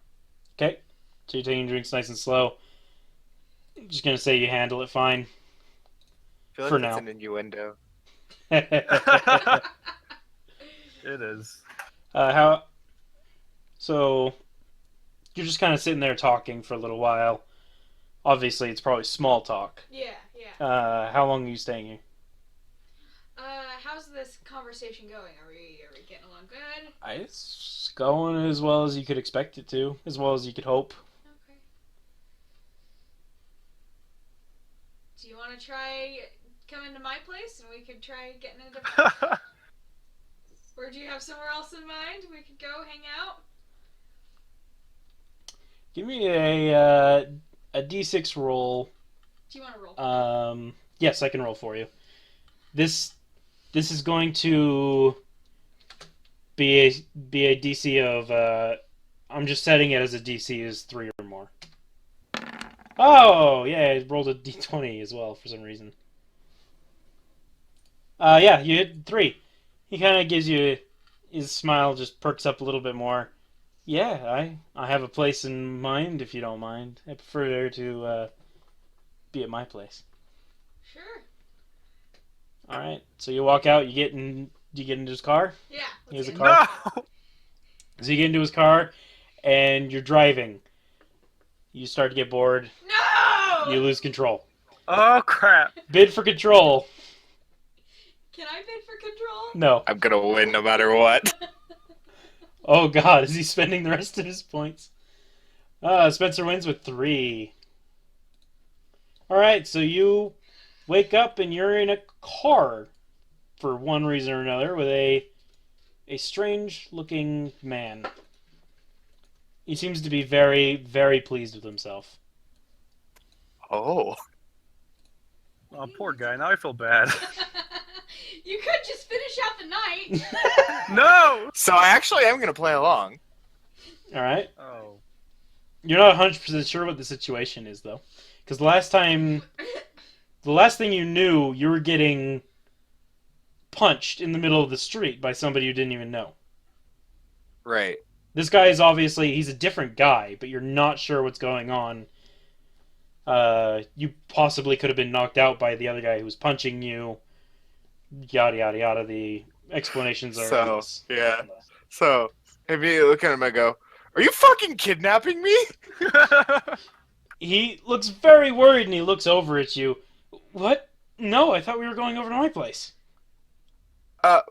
Okay. So you're taking drinks nice and slow. I'm just going to say you handle it fine. I feel like For that's now. an innuendo. It is. So you're just kind of sitting there talking for a little while. Obviously, it's probably small talk. Yeah, yeah. How long are you staying here? How's this conversation going? Are we getting along good? It's going as well as you could expect it to, as well as you could hope. Okay. Do you want to try coming to my place and we could try getting a different... Or do you have somewhere else in mind? We could go hang out? Give me a D6 roll. Do you want to roll? Yes, I can roll for you. This is going to be a DC of I'm just setting it as a DC is 3 or more. Oh, yeah, I rolled a D20 as well for some reason. Yeah, you hit 3. He kind of gives you his smile just perks up a little bit more. Yeah, I have a place in mind if you don't mind. I prefer to be at my place. Sure. All right. So you walk out. You get into his car. Yeah. He has a get car. No! So you get into his car, and you're driving. You start to get bored. No! You lose control. Oh, crap. Bid for control. Can I bid for control? No. I'm gonna win no matter what. Oh God, is he spending the rest of his points? Spencer wins with 3. All right. So you wake up and you're in a car for one reason or another with a strange-looking man. He seems to be very, very pleased with himself. Oh. Oh, poor guy. Now I feel bad. You could just finish out the night. No! So I actually am gonna play along. All right. Oh. You're not 100% sure what the situation is, though. Because the last thing you knew, you were getting punched in the middle of the street by somebody you didn't even know. Right. This guy is he's a different guy, but you're not sure what's going on. You possibly could have been knocked out by the other guy who was punching you. Yada, yada, yada. The explanations are So, endless. yeah. So, I immediately look at him and I go, "Are you fucking kidnapping me?" He looks very worried and he looks over at you. What? No, I thought we were going over to my place. Uh,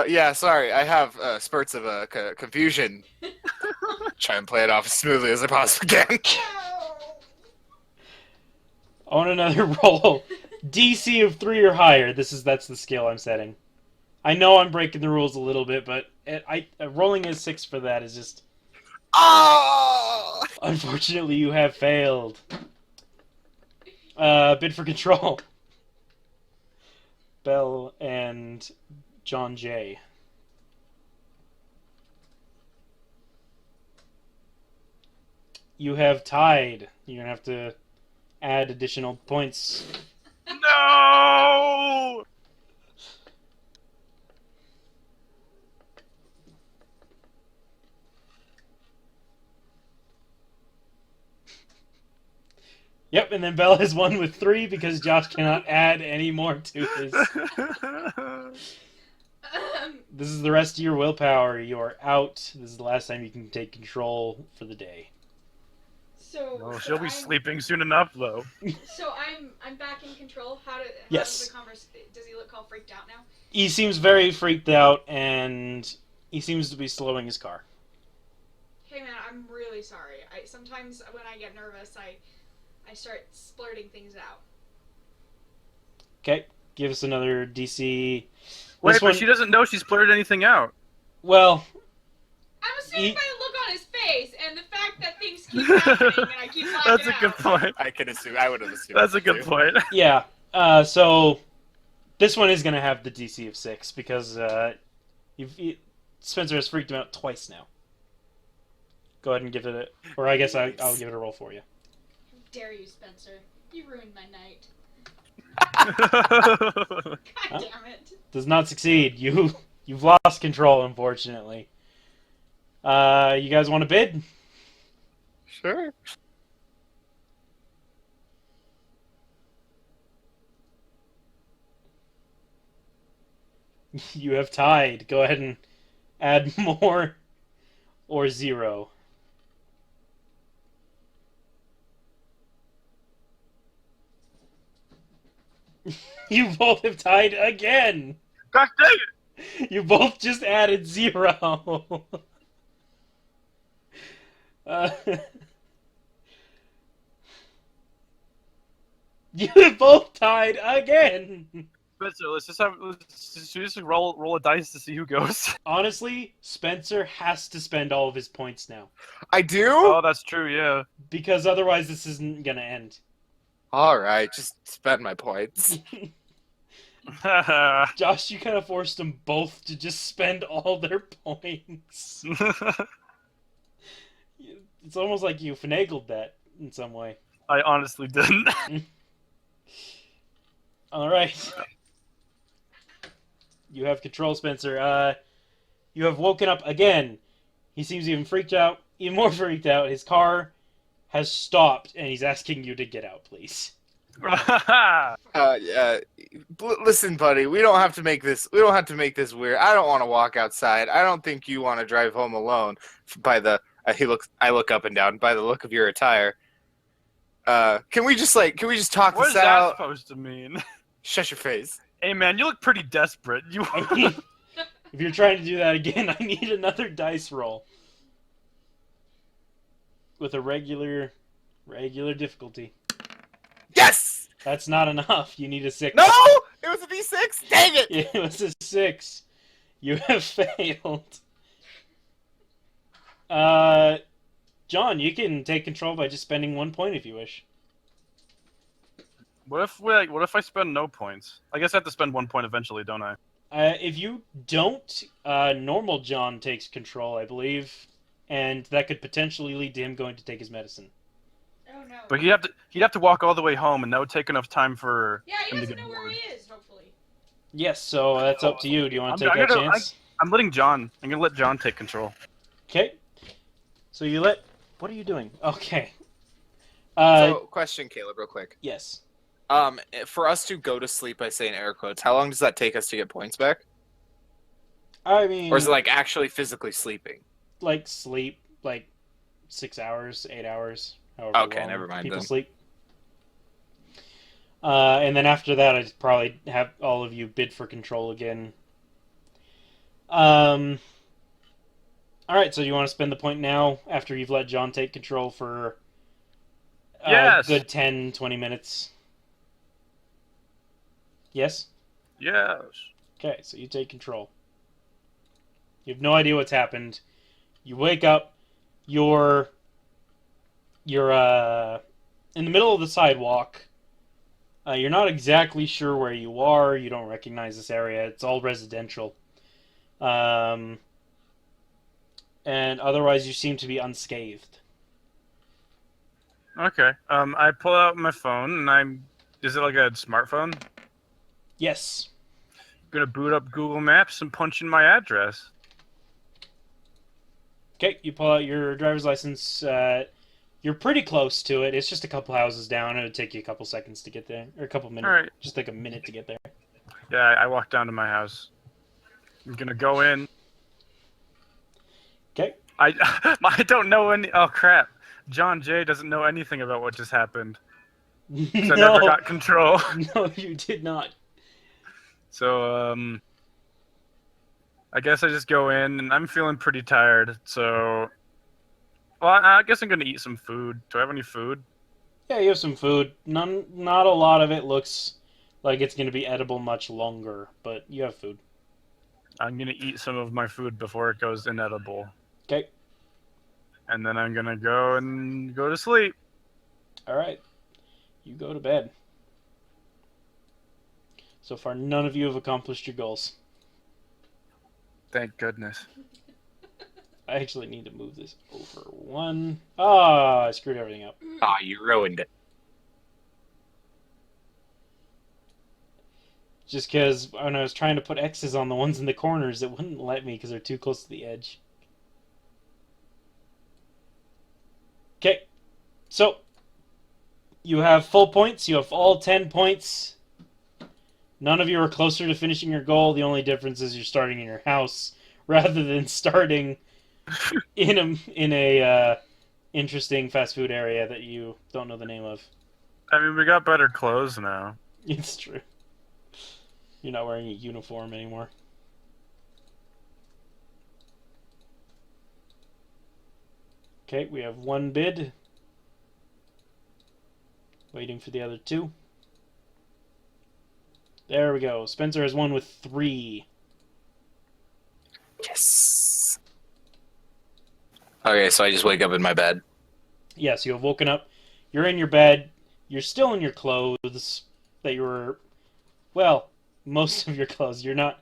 yeah, sorry. I have spurts of confusion. Try and play it off as smoothly as I possibly can. I want another roll. DC of 3 or higher. That's the skill I'm setting. I know I'm breaking the rules a little bit, but rolling a 6 for that is just... Oh! Unfortunately, you have failed. Bid for control. Bell and John J. You have tied. You're going to have to add additional points. No! Yep, and then Bell has won with 3 because Josh cannot add any more to his. This is the rest of your willpower. You are out. This is the last time you can take control for the day. So, Well, so she'll be I'm, sleeping soon enough, though. So I'm back in control. Yes. Does the does he look all freaked out now? He seems very freaked out, and he seems to be slowing his car. Hey man, I'm really sorry. Sometimes when I get nervous, I start splurting things out. Okay, give us another DC. Wait, This but one, she doesn't know she's blurted anything out. well, I'm assuming by the look on his face and the fact that things keep happening and I keep blacking That's a good out. point. I could assume. I would have assumed. That's a that good too. point. yeah. So this one is gonna have the DC of 6 because Spencer has freaked him out twice now. Go ahead and give it or I guess I'll give it a roll for you. How dare you, Spencer? You ruined my night. God damn it. Does not succeed. You've lost control, unfortunately. You guys want to bid? Sure. You have tied. Go ahead and add more or 0. You both have tied again. God dang it! You both just added 0. uh, you have both tied again. Spencer, let's just roll a dice to see who goes. Honestly, Spencer has to spend all of his points now. I do. Oh, that's true. Yeah. Because otherwise this isn't gonna end. All right, just spend my points. Josh, you kind of forced them both to just spend all their points. It's almost like you finagled that in some way. I honestly didn't. Alright. You have control, Spencer. You have woken up again. He seems even more freaked out. His car has stopped, and he's asking you to get out, please. Yeah. Listen, buddy. We don't have to make this. We don't have to make this weird. I don't want to walk outside. I don't think you want to drive home alone. By the I look up and down. By the look of your attire. Can we just talk What this is that out? supposed to mean? Shut your face. Hey man, you look pretty desperate. You. If you're trying to do that again, I need another dice roll. With a regular difficulty. Yes. That's not enough. You need a 6. No. It was a D6. Dang it. It was a 6. You have failed. John, you can take control by just spending 1 point if you wish. What if I spend no points? I guess I have to spend 1 point eventually, don't I? If you don't, normal John takes control, I believe, and that could potentially lead to him going to take his medicine. Oh no. But he'd have to walk all the way home, and that would take enough time for Yeah, he him to doesn't get know where bored. he is, hopefully. Yes, so that's up to you. Do you want to take I'm that gonna- chance? I'm letting John. I'm gonna let John take control. Okay. So you let. What are you doing? Okay. So, question, Caleb, real quick. Yes. For us to go to sleep, I say in air quotes, how long does that take us to get points back? I mean, Or is it like actually physically sleeping? like sleep, like 6 hours, 8 hours, however Okay, long never mind people then. sleep. And then after that, I'd probably have all of you bid for control again. All right, so you want to spend the point now after you've let John take control for a Yes. good 10, 20 minutes? Yes? Yes. Okay, so you take control. You have no idea what's happened. You wake up, you're in the middle of the sidewalk. You're not exactly sure where you are. You don't recognize this area. It's all residential. And otherwise, you seem to be unscathed. Okay. I pull out my phone, and is it like a smartphone? Yes. Gonna boot up Google Maps and punch in my address. Okay, you pull out your driver's license. You're pretty close to it. It's just a couple houses down. It would take you a couple seconds to get there, or a couple minutes. All right. Just like a minute to get there. Yeah, I walk down to my house. I'm gonna go in. Okay. I don't know any. Oh crap! John Jay doesn't know anything about what just happened. 'Cause I never No, got control. no, you did not. So I guess I just go in, and I'm feeling pretty tired. So, well, I guess I'm gonna eat some food. Do I have any food? Yeah, you have some food. Not a lot of it looks like it's going to be edible much longer, but you have food. I'm gonna eat some of my food before it goes inedible. Okay. And then I'm gonna go and go to sleep. All right. You go to bed. So far, none of you have accomplished your goals. Thank goodness. I actually need to move this over one. Ah, I screwed everything up. Ah, you ruined it. Just because when I was trying to put X's on the ones in the corners, it wouldn't let me because they're too close to the edge. Okay. So, you have full points. You have all 10 points. None of you are closer to finishing your goal. The only difference is you're starting in your house rather than starting in a interesting fast food area that you don't know the name of. I mean, we got better clothes now. It's true. You're not wearing a uniform anymore. Okay, we have one bid. Waiting for the other two. There we go. Spencer has won with 3. Yes. Okay, so I just wake up in my bed. Yes, you have woken up. You're in your bed. You're still in your clothes that you were... Well, most of your clothes. You're not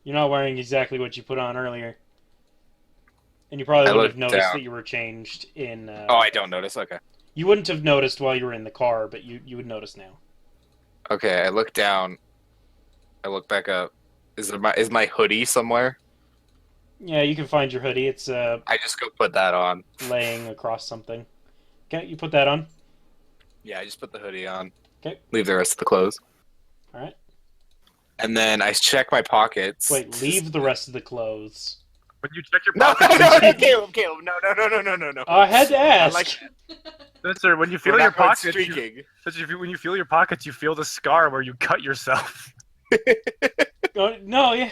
wearing exactly what you put on earlier. And you probably I wouldn't have looked noticed down. that you were changed in... Oh, I don't notice? Okay. You wouldn't have noticed while you were in the car, but you would notice now. Okay, I look down. I look back up. Is my hoodie somewhere? Yeah, you can find your hoodie. It's I just go put that on. laying across something. Okay, you put that on. Yeah, I just put the hoodie on. Okay. Leave the rest of the clothes. All right. And then I check my pockets. Wait, leave the rest of the clothes. When you check your No, pockets, no, Caleb, no. I had to ask. like- Spencer, when you feel We're your not going pockets, streaking. when you feel your pockets, you feel the scar where you cut yourself. No, yeah.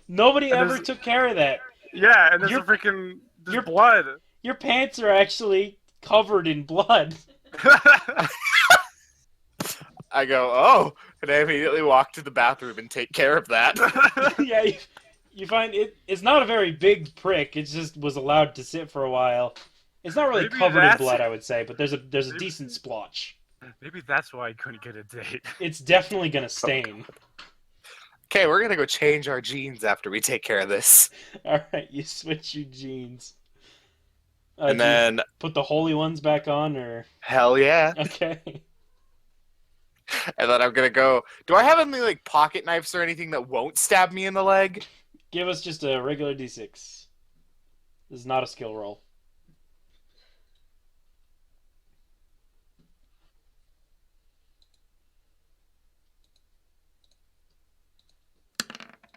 Nobody And ever there's- took care of that. Yeah, and there's Your- a freaking there's your- blood. Your pants are actually covered in blood. I go, oh, and I immediately walk to the bathroom and take care of that. Yeah, you find it's not a very big prick. It just was allowed to sit for a while. It's not really Maybe covered in that's- blood, I would say, but there's a Maybe- decent splotch. Maybe that's why I couldn't get a date. It's definitely gonna stain. Okay, we're gonna go change our jeans after we take care of this. All right, you switch your jeans. And do you then, put the holy ones back on, or hell yeah. okay? And then I'm gonna go, do I have any, like, pocket knives or anything that won't stab me in the leg? Give us just a regular D6. This is not a skill roll.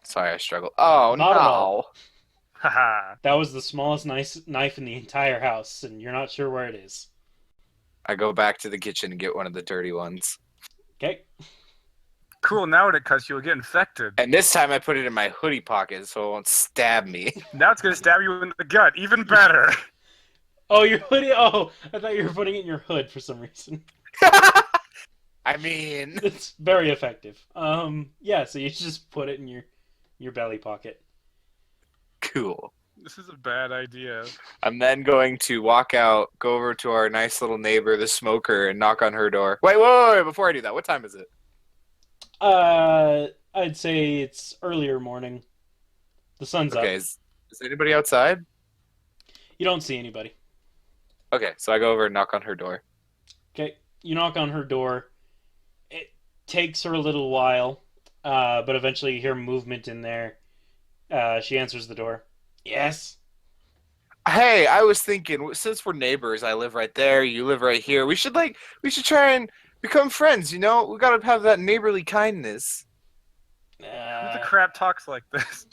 Sorry, I struggle. Oh, Not at no. all. Haha. That was the smallest knife in the entire house, and you're not sure where it is. I go back to the kitchen and get one of the dirty ones. Okay. Cool, now when it cuts, you'll get infected. And this time I put it in my hoodie pocket so it won't stab me. Now it's gonna stab you in the gut. Even better. Oh, your hoodie. Oh, I thought you were putting it in your hood for some reason. I mean, It's very effective. Yeah. So you just put it in your belly pocket. cool. This is a bad idea. I'm then going to walk out, go over to our nice little neighbor, the smoker, and knock on her door. Wait, before I do that, what time is it? I'd say it's earlier morning. The sun's Okay, up. is anybody outside? You don't see anybody. Okay, so I go over and knock on her door. Okay, you knock on her door. It takes her a little while, but eventually you hear movement in there. She answers the door. Yes. Hey, I was thinking, since we're neighbors, I live right there, you live right here. We should try and become friends. You know, we gotta have that neighborly kindness. Who the Uh, crap talks like this?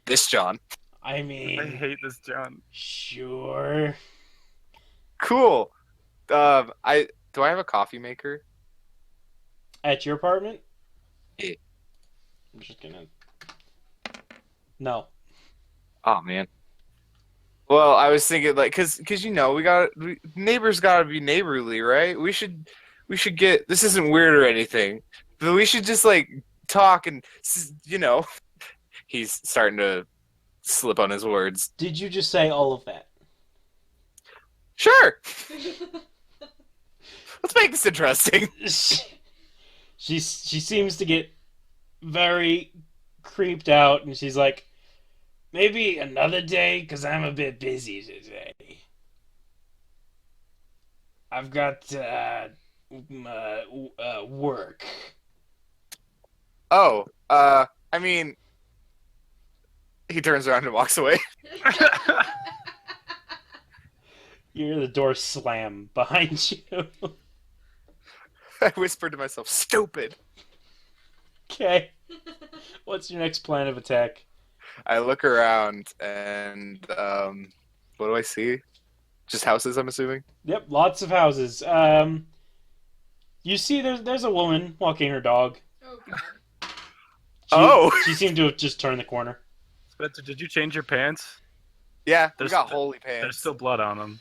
This John. I I mean, hate this John. sure. Cool. I do I have a coffee maker? At your apartment? Yeah. I'm just gonna. No. Oh man. Well, I was thinking like, cause neighbors gotta be neighborly, right? We should get. This isn't weird or anything, but we should just like talk and he's starting to slip on his words. Did you just say all of that? Sure, let's make this interesting. She seems to get very creeped out, and she's like, maybe another day, because I'm a bit busy today. I've got work. Oh, I mean, he turns around and walks away. You hear the door slam behind you. I whispered to myself, "Stupid." Okay. What's your next plan of attack? I look around and what do I see? Just houses, I'm assuming. Yep, lots of houses. You see, there's a woman walking her dog. Oh god. She seemed to have just turned the corner. Spencer, did you change your pants? Yeah, we There's got st- holy pants. There's still blood on them.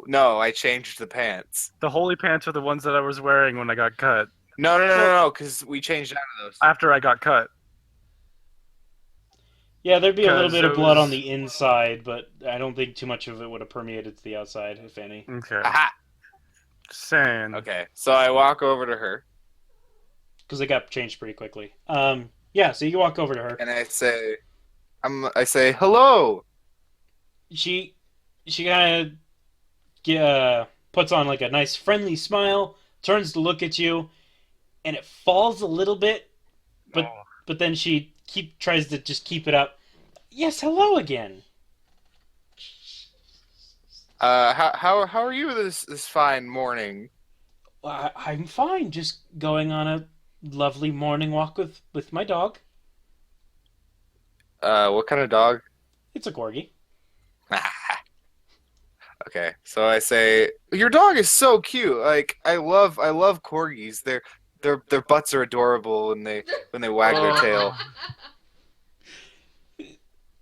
No, I changed the pants. The holy pants are the ones that I was wearing when I got cut. No, because we changed out of those. After I got cut. Yeah, there'd be a little 'Cause bit of it blood on was- the inside, but I don't think too much of it would have permeated to the outside, if any. Okay. Aha! Just saying. Okay, so I walk over to her Because it got changed pretty quickly. Yeah, so you walk over to her. and I say, hello. She kind of puts on like a nice friendly smile, turns to look at you, and it falls a little bit, but Oh. but then she tries to just keep it up. Yes, hello again. How are you this fine morning? I'm fine. Just going on a lovely morning walk with my dog. What kind of dog? It's a corgi. Okay, so I say, your dog is so cute. Like I love corgis. Their butts are adorable when they wag their tail.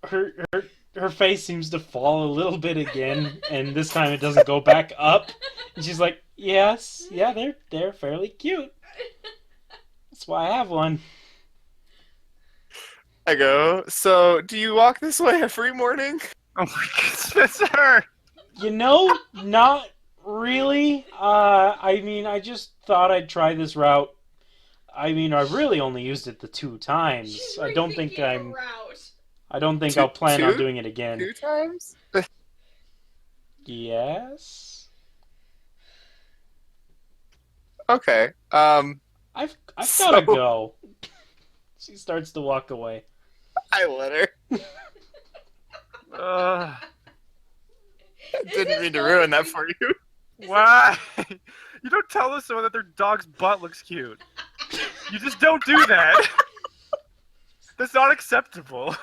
Her face seems to fall a little bit again, and this time it doesn't go back up. And she's like, "Yes, yeah, they're fairly cute. That's why I have one." I go, so do you walk this way every morning? Oh my god, Spencer! You know, not really. I mean, I just thought I'd try this route. I mean, I've really only used it the 2 times. She's I don't think rethinking a route. I don't think Two- I'll plan on two? doing it again. 2 times? Yes. Okay. I've So- gotta go. She starts to walk away. I let her. Uh, Didn't mean to ruin that for you. why? You don't tell someone that their dog's butt looks cute. You just don't do that. That's not acceptable.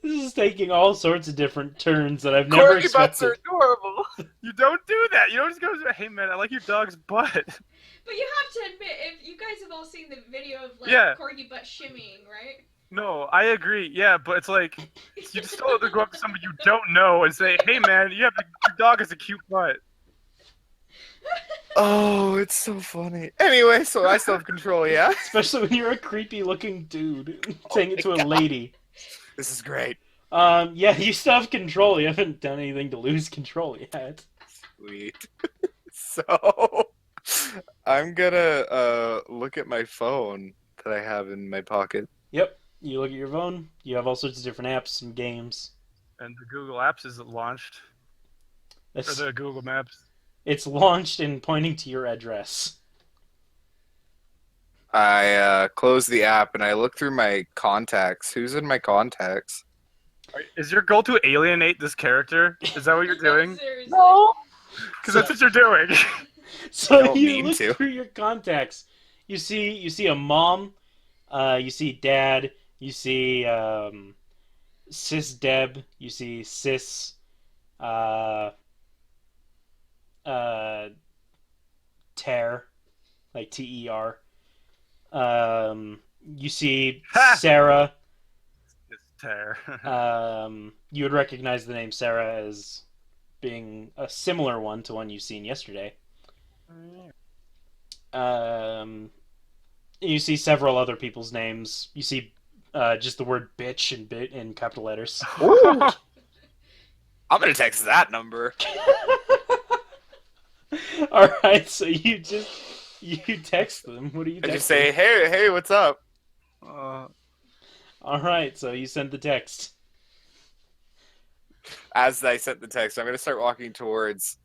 This is taking all sorts of different turns that I've never Corgi butts are expected. adorable. You don't do that. You don't just go, hey man, I like your dog's butt. But you have to admit, if you guys have all seen the video of like Yeah. corgi butt shimmying, right? No, I agree. Yeah, but it's like you just don't have to go up to somebody you don't know and say, "Hey, man, your dog has a cute butt." Oh, it's so funny. Anyway, so I still have control, yeah? Especially when you're a creepy looking dude saying it to a God. lady. This is great. Yeah, you still have control. You haven't done anything to lose control yet. Sweet. So, I'm gonna look at my phone that I have in my pocket. Yep. You look at your phone. You have all sorts of different apps and games. And the Google Apps is launched, or It's, the Google Maps. it's launched and pointing to your address. I close the app and I look through my contacts. Who's in my contacts? Is your goal to alienate this character? Is that what you're doing? Seriously. No. Because that's what you're doing. So don't you mean look to. through your contacts. You see a mom. You see dad. You see sis Deb. You see sis uh, uh, Ter, like Ter. You see Ha! Sarah. It's tear. You would recognize the name Sarah as being a similar one to one you've seen yesterday. Um, you see several other people's names. You see just the word bitch in capital letters. Ooh. I'm gonna text that number. All right, so you text them. What do you I text just say, them? hey, what's up? All right, so you send the text. As I sent the text, I'm gonna start walking towards.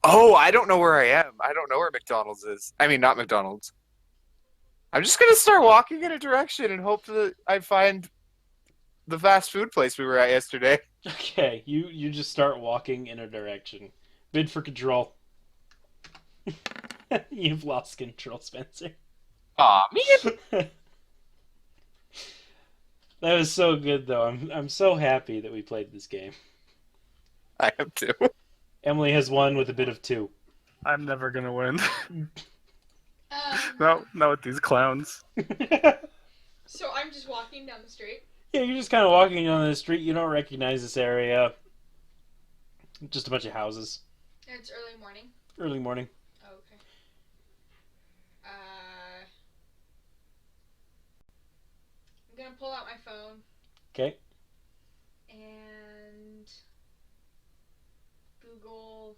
Oh, I don't know where I am. I don't know where McDonald's is. I mean, not McDonald's. I'm just gonna start walking in a direction and hope that I find the fast food place we were at yesterday. Okay, you just start walking in a direction. Bid for control. You've lost control, Spencer. Aw, man. That was so good, though. I'm so happy that we played this game. I am too. Emily has won with a bit of two. I'm never gonna win. Yeah, Not with these clowns. so I'm just walking down the street. Yeah, you're just kind of walking down the street. You don't recognize this area. Just a bunch of houses. And it's early morning. Early morning. Oh, okay. I'm gonna pull out my phone Okay. and Google.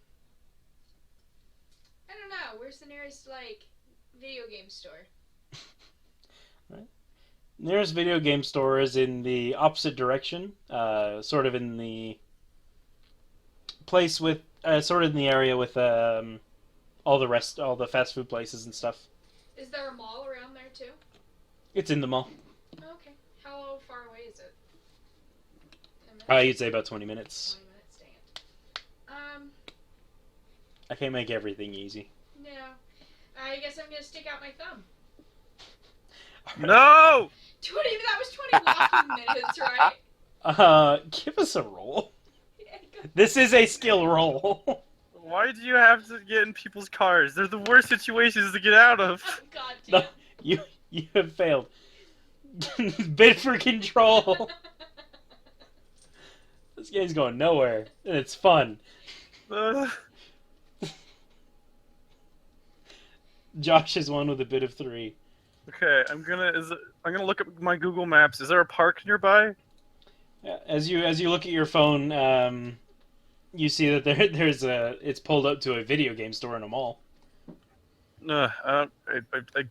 I don't know. Where's the nearest video game store? Nearest video game store is in the opposite direction. Sort of in the place with, sort of in the area with all the fast food places and stuff. Is there a mall around there too? It's in the mall. Okay. How far away is it? 10 minutes? You'd say about 20 minutes. 20 minutes. Dang it. I can't make everything easy. No. I guess I'm gonna stick out my thumb. No! 20. That was 20 walking minutes, right? Give us a roll. This is a skill roll. Why do you have to get in people's cars? They're the worst situations to get out of. Oh, God No, damn. you have failed. Bid for control. This game's going nowhere, and it's fun. Josh has won with a bid of 3. Okay, I'm gonna look at my Google Maps. Is there a park nearby? As you look at your phone, you see that it's pulled up to a video game store in a mall. I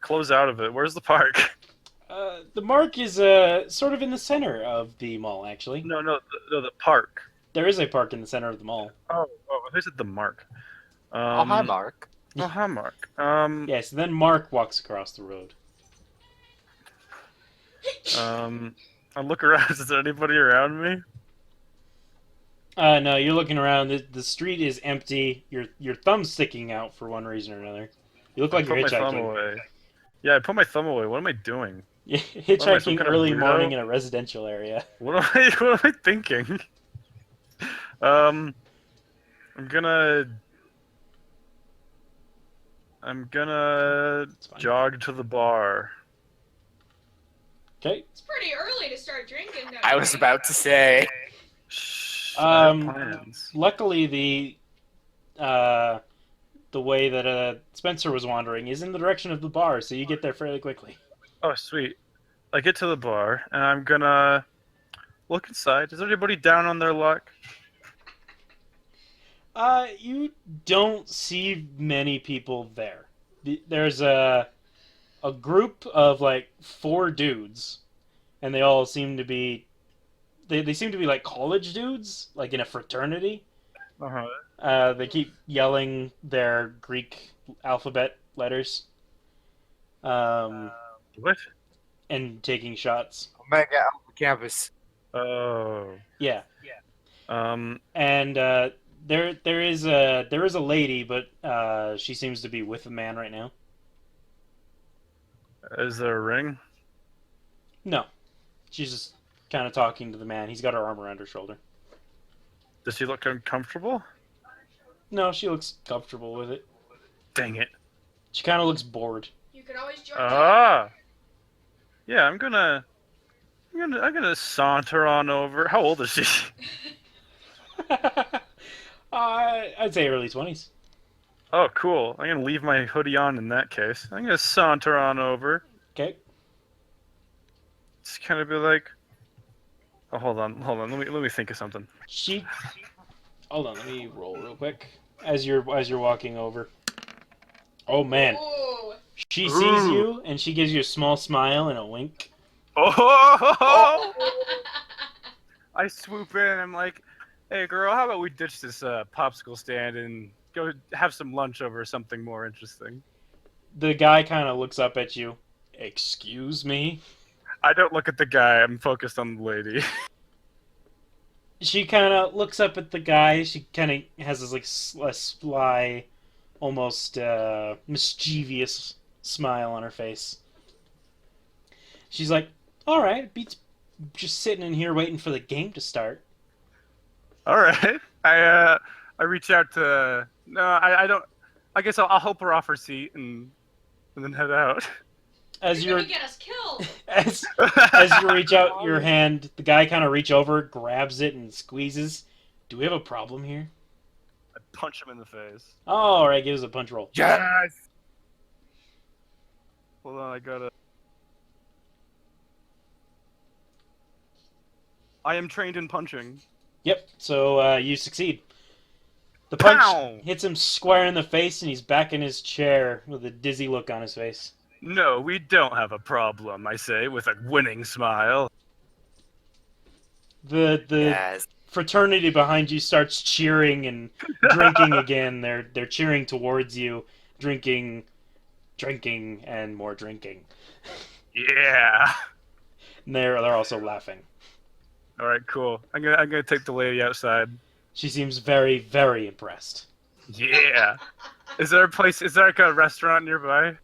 close out of it. Where's the park? The mark is sort of in the center of the mall, actually. No, the park. There is a park in the center of the mall. Oh, who's at the mark? Oh, hi, Mark. Oh, hi, Mark. Yes, then Mark walks across the road. I look around. Is there anybody around me? No, you're looking around. The street is empty. Your thumb's sticking out for one reason or another. You look like you're Put my thumb hitchhiking. away. Yeah, I put my thumb away. What am I doing? Hitchhiking some kind of early weirdo? morning in a residential area. What am I thinking? I'm gonna It's fine. jog to the bar. Okay. It's pretty early to start drinking, don't I you was think? about to say. Shh, I have Um, plans. Luckily, the way that Spencer was wandering is in the direction of the bar, so you get there fairly quickly. Oh, sweet. I get to the bar, and I'm gonna look inside. Is there anybody down on their luck? You don't see many people there. There's a group of like 4 dudes, and they all seem to be they seem to be like college dudes, like in a fraternity. Uh-huh. They keep yelling their Greek alphabet letters, What? and taking shots. Omega Alpha Campus. Oh. Yeah, Um. and there is a lady, but she seems to be with a man right now. Is there a ring? No, she's just kind of talking to the man. He's got her arm around her shoulder. Does she look uncomfortable? No, she looks comfortable with it. Dang it. She kind of looks bored. You could always join in. Ah. Yeah, I'm gonna saunter on over. How old is she? I'd say early 20s. Oh, cool. I'm gonna leave my hoodie on in that case. I'm gonna saunter on over. Okay. Just kind of be like, oh, hold on. Let me think of something. She. Hold on. Let me roll real quick. As you're walking over. Oh man. Ooh. She sees Ooh. you and she gives you a small smile and a wink. Oh! I swoop in. I'm like, hey, girl, how about we ditch this popsicle stand and go have some lunch over something more interesting? The guy kind of looks up at you. Excuse me. I don't look at the guy. I'm focused on the lady. She kind of looks up at the guy. She kind of has this like a sly, almost mischievous smile on her face. She's like, "All right, beats just sitting in here waiting for the game to start." All right. I reach out to no. I don't. I guess I'll help her off her seat and then head out. As You're you're gonna get us killed. as you reach out your hand, the guy kind of reach over, grabs it, and squeezes. Do we have a problem here? I punch him in the face. Oh, all right, give us a punch roll. Yes. Hold on, I gotta. I am trained in punching. Yep. So you succeed. The punch Pow! hits him square in the face, and he's back in his chair with a dizzy look on his face. No, we don't have a problem, I say, with a winning smile. The Yes. fraternity behind you starts cheering and drinking again. They're cheering towards you, drinking, drinking, and more drinking. Yeah. And they're also laughing. All right, cool. I'm gonna take the lady outside. She seems very, very impressed. Yeah. Is there a place? Is there like a restaurant nearby?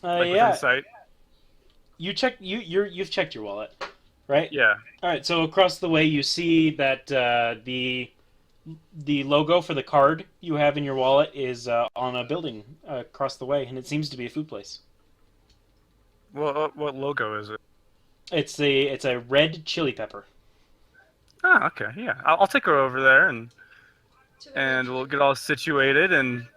Like within Yeah. sight? You've checked your wallet, right? Yeah. All right. So across the way, you see that the logo for the card you have in your wallet is on a building across the way, and it seems to be a food place. Well, what logo is it? It's a red chili pepper. Oh, okay. Yeah, I'll take her over there To the and red we'll chili get all situated and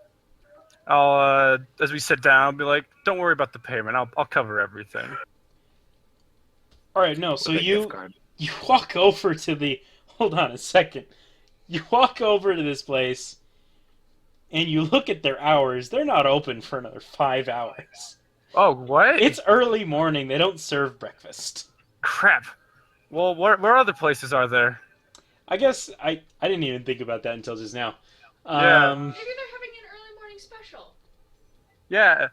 I'll as we sit down be like, don't worry about the payment. I'll cover everything. All right. No. So With a gift you card. you walk over to the. Hold on a second. You walk over to this place, and you look at their hours. They're not open for another 5 hours. Oh, what? It's early morning. They don't serve breakfast. Crap. Well, where other places are there? I guess I didn't even think about that until just now. Yeah. Maybe they're having an early morning special. Yeah.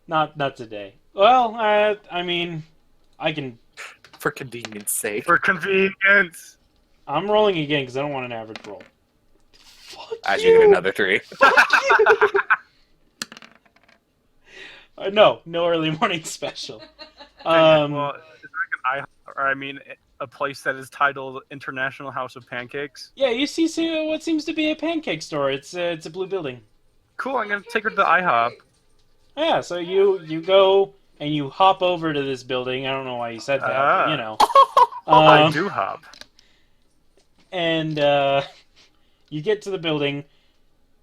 Not today. Well, I mean, I can. For convenience sake. For convenience. I'm rolling again because I don't want an average roll. Fuck As you. you get another 3. Fuck you. No, no early morning special. Well, is there like an a place that is titled International House of Pancakes? Yeah, you see what seems to be a pancake store. It's a blue building. Cool. I'm gonna take her to the IHOP. Yeah, so you go and you hop over to this building. I don't know why you said that, but, you know. I Um, do hop. and you get to the building.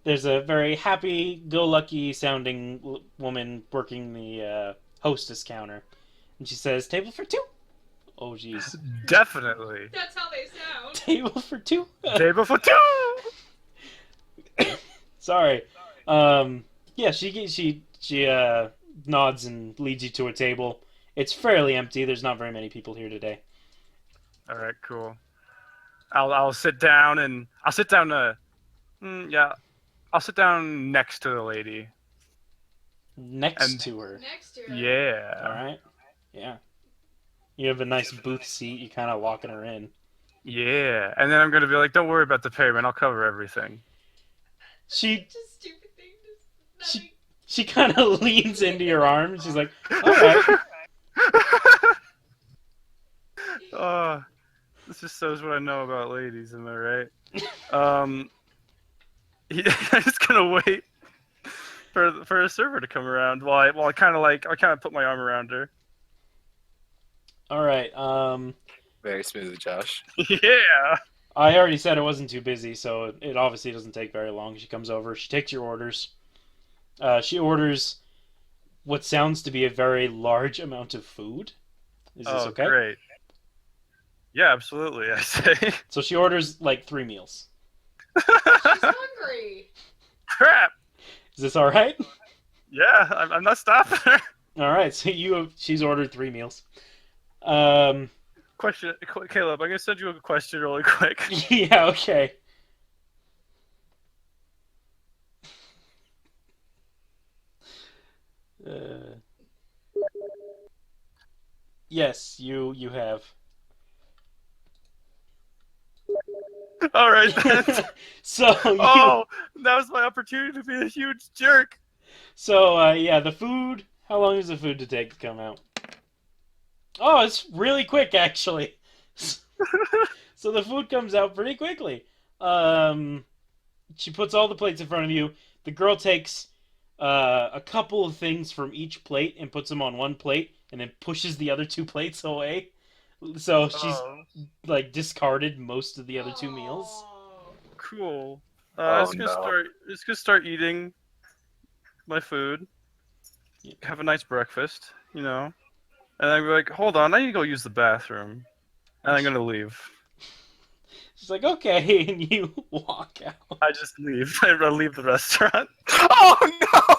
There's a very happy-go-lucky sounding woman working the hostess counter, and she says, "Table for two." Oh, jeez. Definitely. That's how they sound. Table for two. Table for two. Sorry. Yeah, she nods and leads you to a table. It's fairly empty. There's not very many people here today. All right, cool. I'll sit down and I'll sit down. Yeah, I'll sit down next to the lady. Next And- to her. Next to her. Yeah. All right. Yeah. You have a nice booth seat. You kind of walking her in. Yeah, and then I'm gonna be like, don't worry about the payment. I'll cover everything. She Just stupid thing. Just she nothing. she kind of leans into your arm. She's like, "All right." Oh, this just shows what I know about ladies. Am I right? Um, I'm just gonna wait for a server to come around while I kind of put my arm around her. All right. Very smooth, Josh. Yeah. I already said it wasn't too busy, so it obviously doesn't take very long. She comes over. She takes your orders. She orders what sounds to be a very large amount of food. Is this Oh, okay? great. Yeah, absolutely. I say. So she orders like 3 meals. She's hungry. Crap. Is this all right? Yeah, I'm not stopping her. All right. So she's ordered 3 meals. Um. Caleb. I'm gonna send you a question really quick. Yeah. Okay. Uh, yes, you have. All right then. So you Oh, that was my opportunity to be a huge jerk. yeah, the food. How long is the food to take to come out? Oh, it's really quick actually. So the food comes out pretty quickly. Um, she puts all the plates in front of you. The girl takes a couple of things from each plate and puts them on one plate, and then pushes the other two plates away. So she's Oh, like discarded most of the other 2 meals. Oh. cool. Oh, Just gonna no. start eating my food. Yeah. Have a nice breakfast, and then be like, hold on, I need to go use the bathroom, and I'm gonna leave. She's like, okay, and you walk out. I just leave. I leave the restaurant Oh no!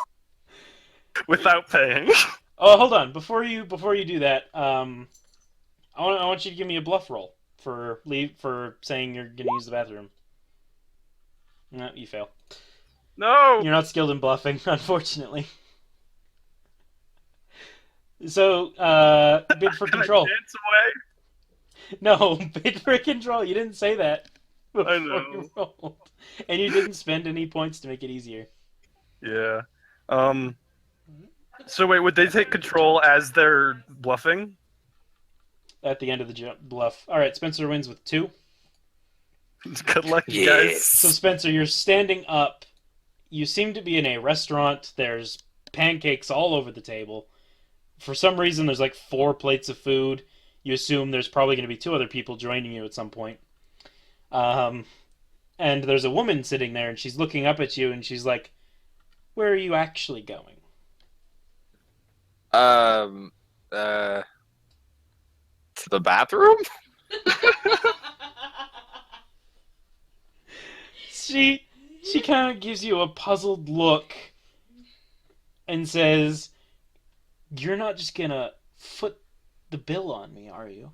without paying. Oh, hold on. Before you do that, I want you to give me a bluff roll for saying you're gonna use the bathroom. No, you fail. No. You're not skilled in bluffing, unfortunately. So, bid for Can I control. dance away? No, bid for control. You didn't say that before I know. you rolled, and you didn't spend any points to make it easier. Yeah. So wait, would they take control as they're bluffing? At the end of the bluff. All right, Spencer wins with 2. Good luck, you guys. So Spencer, you're standing up. You seem to be in a restaurant. There's pancakes all over the table. For some reason, there's like 4 plates of food. You assume there's probably going to be 2 other people joining you at some point. And there's a woman sitting there, and she's looking up at you, and she's like, "Where are you actually going?" To the bathroom? She kind of gives you a puzzled look and says, "You're not just gonna foot the bill on me, are you?"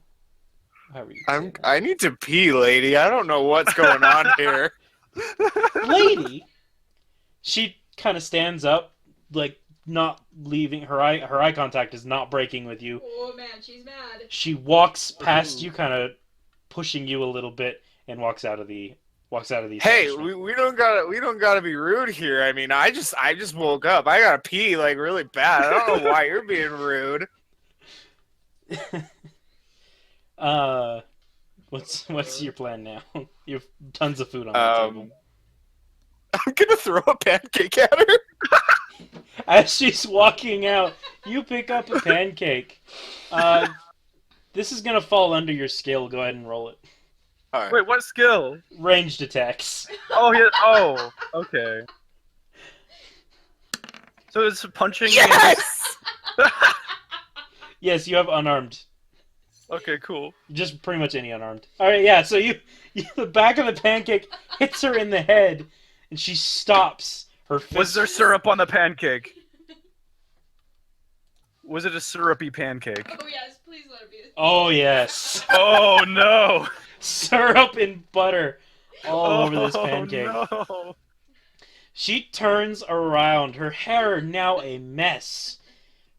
However you say that. I need to pee, lady. I don't know what's going on here. Lady. She kind of stands up, like not leaving her eye contact is not breaking with you. Oh man, she's mad. She walks past you, kind of pushing you a little bit, and walks out of the Hey, establishment. we don't gotta be rude here. I mean, I just woke up. I gotta pee like really bad. I don't know why you're being rude. What's your plan now? You have tons of food on the table. I'm gonna throw a pancake at her. As she's walking out, you pick up a pancake. This is gonna fall under your skill. Go ahead and roll it. All right. Wait, what skill? Ranged attacks. Oh, yeah. Oh, okay. So it's punching. Yes. Yes, you have unarmed. Okay, cool. Just pretty much any unarmed. All right, yeah. So the back of the pancake hits her in the head, and she stops. Her fist. Was there syrup on the pancake? Was it a syrupy pancake? Oh yes, please let it be. Oh yes, Oh no! syrup and butter all over this Oh, pancake. No. She turns around. Her hair now a mess.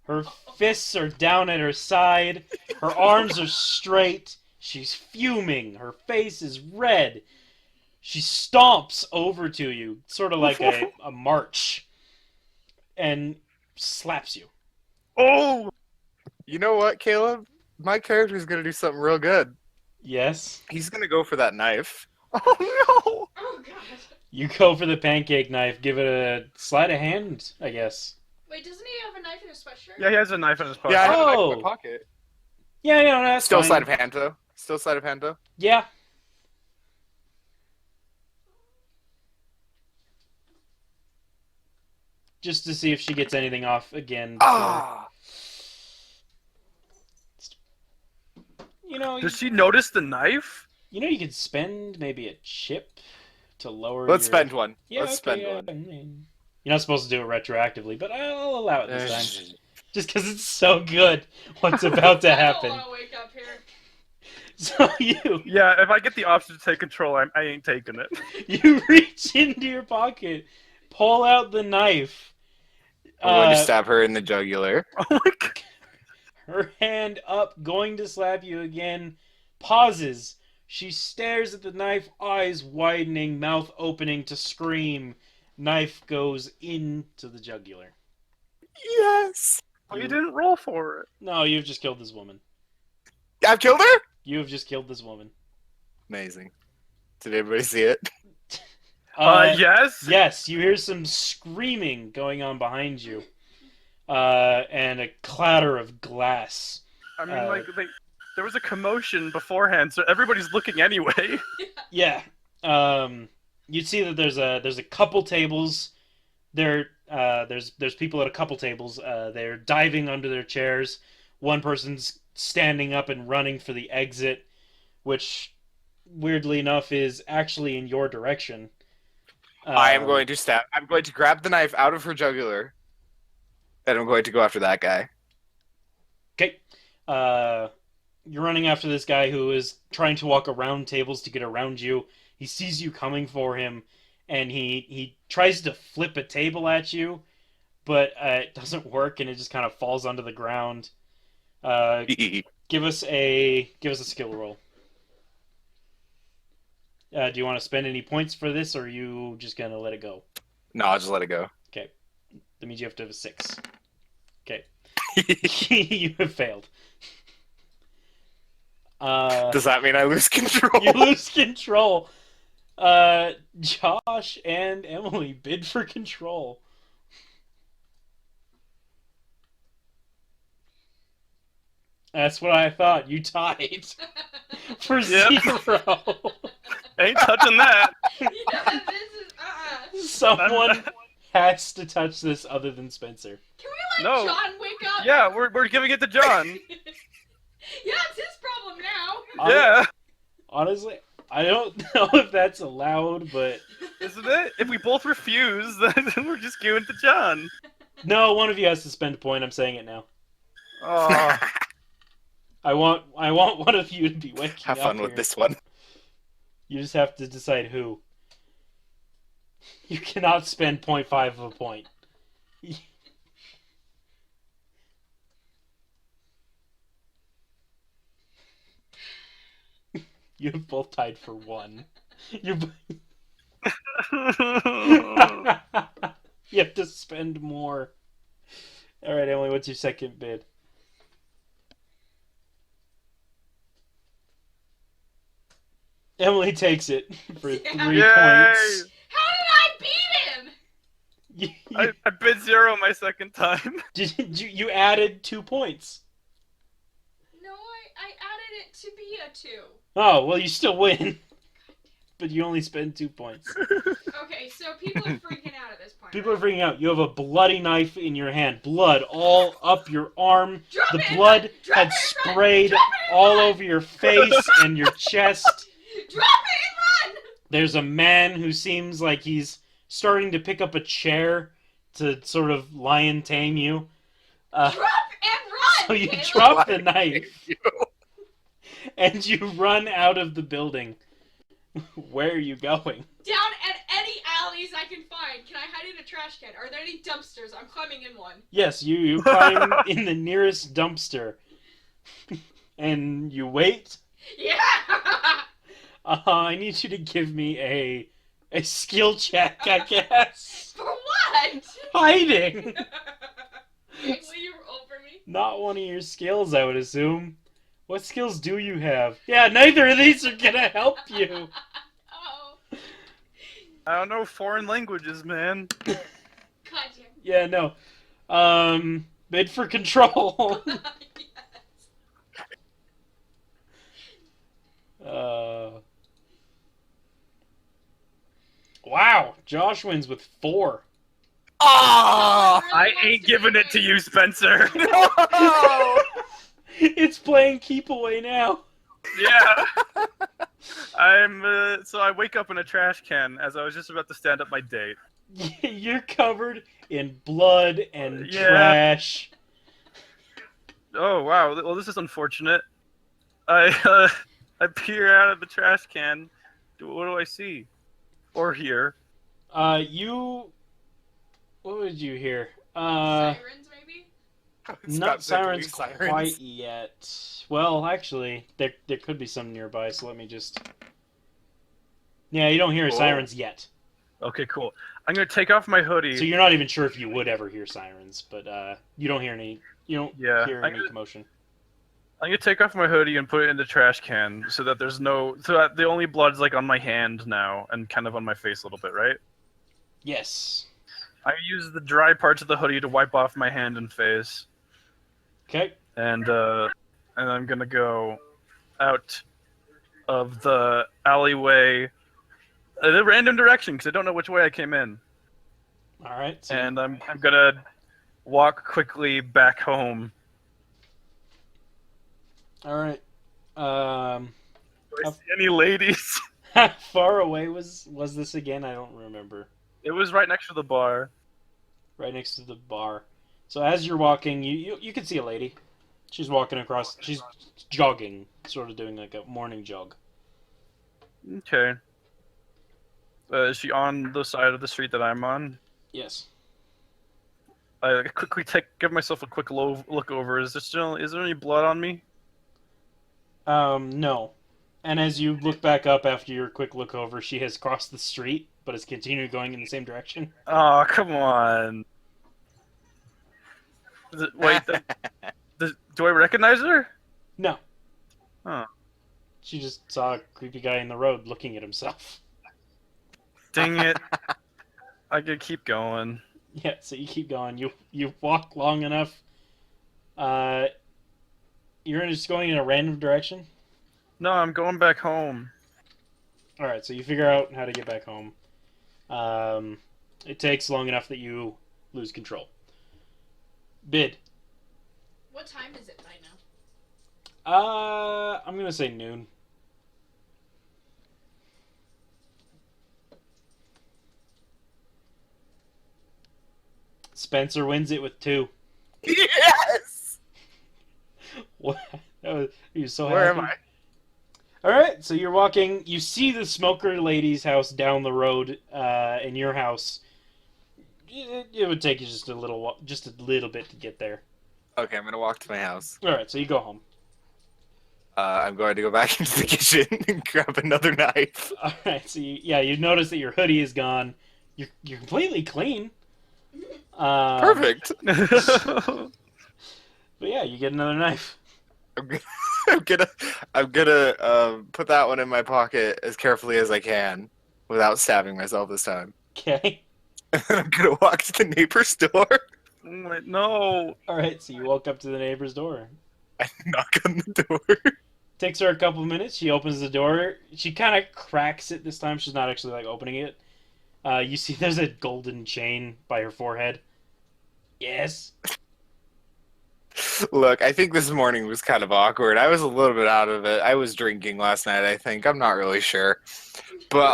Her fists are down at her side. Her arms are straight. She's fuming. Her face is red. She stomps over to you, sort of like a march, and slaps you. Oh! You know what, Caleb? My character's gonna do something real good. Yes? He's gonna go for that knife. Oh no! Oh god. You go for the pancake knife. Give it a sleight of hand, I guess. Wait, doesn't he have a knife in his sweatshirt? Yeah, he has a knife in his pocket. Yeah, I have a knife in Oh. my pocket. Yeah, no, that's Still fine. sleight of hand though. Still sleight of hand though. Yeah. Just to see if she gets anything off again. Ah! You know, Does she notice the knife? you could spend maybe a chip to lower Let's your... spend one. Yeah, Let's okay, spend yeah, one. I mean, you're not supposed to do it retroactively, but I'll allow it this time. Just because it's so good what's about to I happen. don't want to wake up here. So you Yeah, if I get the option to take control, I ain't taking it. you reach into your pocket, pull out the knife. I'm going to stab her in the jugular. Oh my god. Her hand up, going to slap you again, pauses. She stares at the knife, eyes widening, mouth opening to scream. Knife goes into the jugular. Yes! Well, you didn't roll for it. No, you've just killed this woman. I've killed her? You have just killed this woman. Amazing. Did everybody see it? Yes? Yes, you hear some screaming going on behind you. And a clatter of glass. I mean, there was a commotion beforehand, so everybody's looking anyway. Yeah. You'd see that there's a couple tables. There's people at a couple tables. They're diving under their chairs. One person's standing up and running for the exit, which weirdly enough is actually in your direction. I am going to stab. I'm going to grab the knife out of her jugular. And I'm going to go after that guy. Okay. You're running after this guy who is trying to walk around tables to get around you. He sees you coming for him, and he tries to flip a table at you, but it doesn't work, and it just kind of falls onto the ground. Give us a skill roll. Do you want to spend any points for this, or are you just gonna let it go? No, I'll just let it go. Okay. That means you have to have a 6. Okay. You have failed. Does that mean I lose control? You lose control. Josh and Emily bid for control. That's what I thought. You tied for Yep. 0. Ain't touching that. Yeah, this is Someone has to touch this other than Spencer. Can we No. John wake up? Yeah, we're giving it to John. Yeah, it's his problem now. Yeah, Honestly, I don't know if that's allowed, but isn't it? If we both refuse, then we're just giving it to John. no, one of you has to spend a point. I'm saying it now. Oh, I want one of you to be waking Have up fun with here. this one. You just have to decide who. You cannot spend 0.5 of a point. You have both tied for 1. You you have to spend more. All right, Emily, what's your second bid? Emily takes it for Yeah. 3 Yay! points. How did I beat him? I bid 0 my second time. You added 2 points. No, I added it to be a 2. Oh, well, you still win. But you only spend 2 points. Okay, so people are freaking out at this point. People are right? freaking out. You have a bloody knife in your hand. Blood all up your arm. Drop The it in blood front! Drop had it in front! sprayed Drop it in all front! over your face and your chest. Drop it and run! There's a man who seems like he's starting to pick up a chair to sort of lion tame you. Drop and run! So you Caleb! drop the knife and you run out of the building. Where are you going? Down at any any alleys I can find. Can I hide in a trash can? Are there any dumpsters? I'm climbing in one. Yes, you climb in the nearest dumpster. And you wait. Yeah! I need you to give me a skill check, I guess. For what? Hiding! Will you roll for me? Not one of your skills, I would assume. What skills do you have? Yeah, neither of these are gonna help you. Oh. I don't know foreign languages, man. Gotcha. Yeah, no. Bid for control. Yes. Wow, Josh wins with 4. Oh I ain't giving it to you, Spencer. no! It's playing keep away now. Yeah. So I wake up in a trash can as I was just about to stand up my date. You're covered in blood and Yeah. trash. Oh wow. Well, this is unfortunate. I peer out of the trash can. What do I see? Or hear? What would you hear? Sirens, maybe? It's Not got the sirens police quite yet. Well, actually, there could be some nearby, so let me just... Yeah, you don't hear Cool. sirens yet. Okay, cool. I'm gonna take off my hoodie. So you're not even sure if you would ever hear sirens, but you don't hear any... You don't Yeah, hear I'm any gonna- commotion. I'm gonna take off my hoodie and put it in the trash can so that the only blood's like on my hand now and kind of on my face a little bit, right? Yes. I use the dry parts of the hoodie to wipe off my hand and face, Okay. and I'm gonna go out of the alleyway in a random direction because I don't know which way I came in, All right. So and I'm gonna walk quickly back home. all right. Do I see any ladies? How far away was this again? I don't remember. It was right next to the bar. Right next to the bar. So as you're walking, you can see a lady. She's walking across. She's jogging, sort of doing like a morning jog. Okay. Is she on the side of the street that I'm on? Yes. I quickly give myself a quick look over. Is there any blood on me? No. And as you look back up after your quick look over, she has crossed the street, but has continued going in the same direction. Oh, come on. Wait, do I recognize her? No. Huh. She just saw a creepy guy in the road looking at himself. Dang it. I could keep going. Yeah, so you keep going. You walk long enough. You're just going in a random direction? No, I'm going back home. Alright, so you figure out how to get back home. It takes long enough that you lose control. Bid. What time is it by now? I'm gonna say noon. Spencer wins it with 2. Yes! What? He was so Where happy. am I? Alright, so you're walking. You see the smoker lady's house down the road in your house. It would take you just a little bit to get there. Okay, I'm gonna walk to my house. Alright, so you go home. I'm going to go back into the kitchen and grab another knife. Alright, so you notice that your hoodie is gone. You're completely clean. Perfect. But yeah, you get another knife. I'm gonna put that one in my pocket as carefully as I can, without stabbing myself this time. Okay. And then I'm gonna walk to the neighbor's door. Wait, no. Alright, so you walk up to the neighbor's door. I knock on the door. Takes her a couple minutes. She opens the door. She kind of cracks it this time. She's not actually like opening it. You see there's a golden chain by her forehead. Yes. Look, I think this morning was kind of awkward. I was a little bit out of it. I was drinking last night, I think. I'm not really sure. But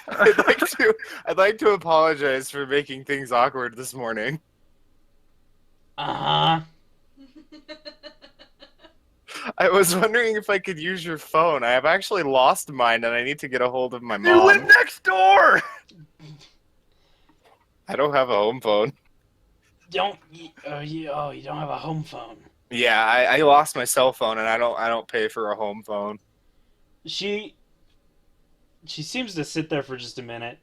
I'd like to apologize for making things awkward this morning. Uh-huh. I was wondering if I could use your phone. I have actually lost mine, and I need to get a hold of my You live mom. next door! I don't have a home phone. You don't have a home phone. Yeah, I lost my cell phone, and I don't pay for a home phone. She seems to sit there for just a minute,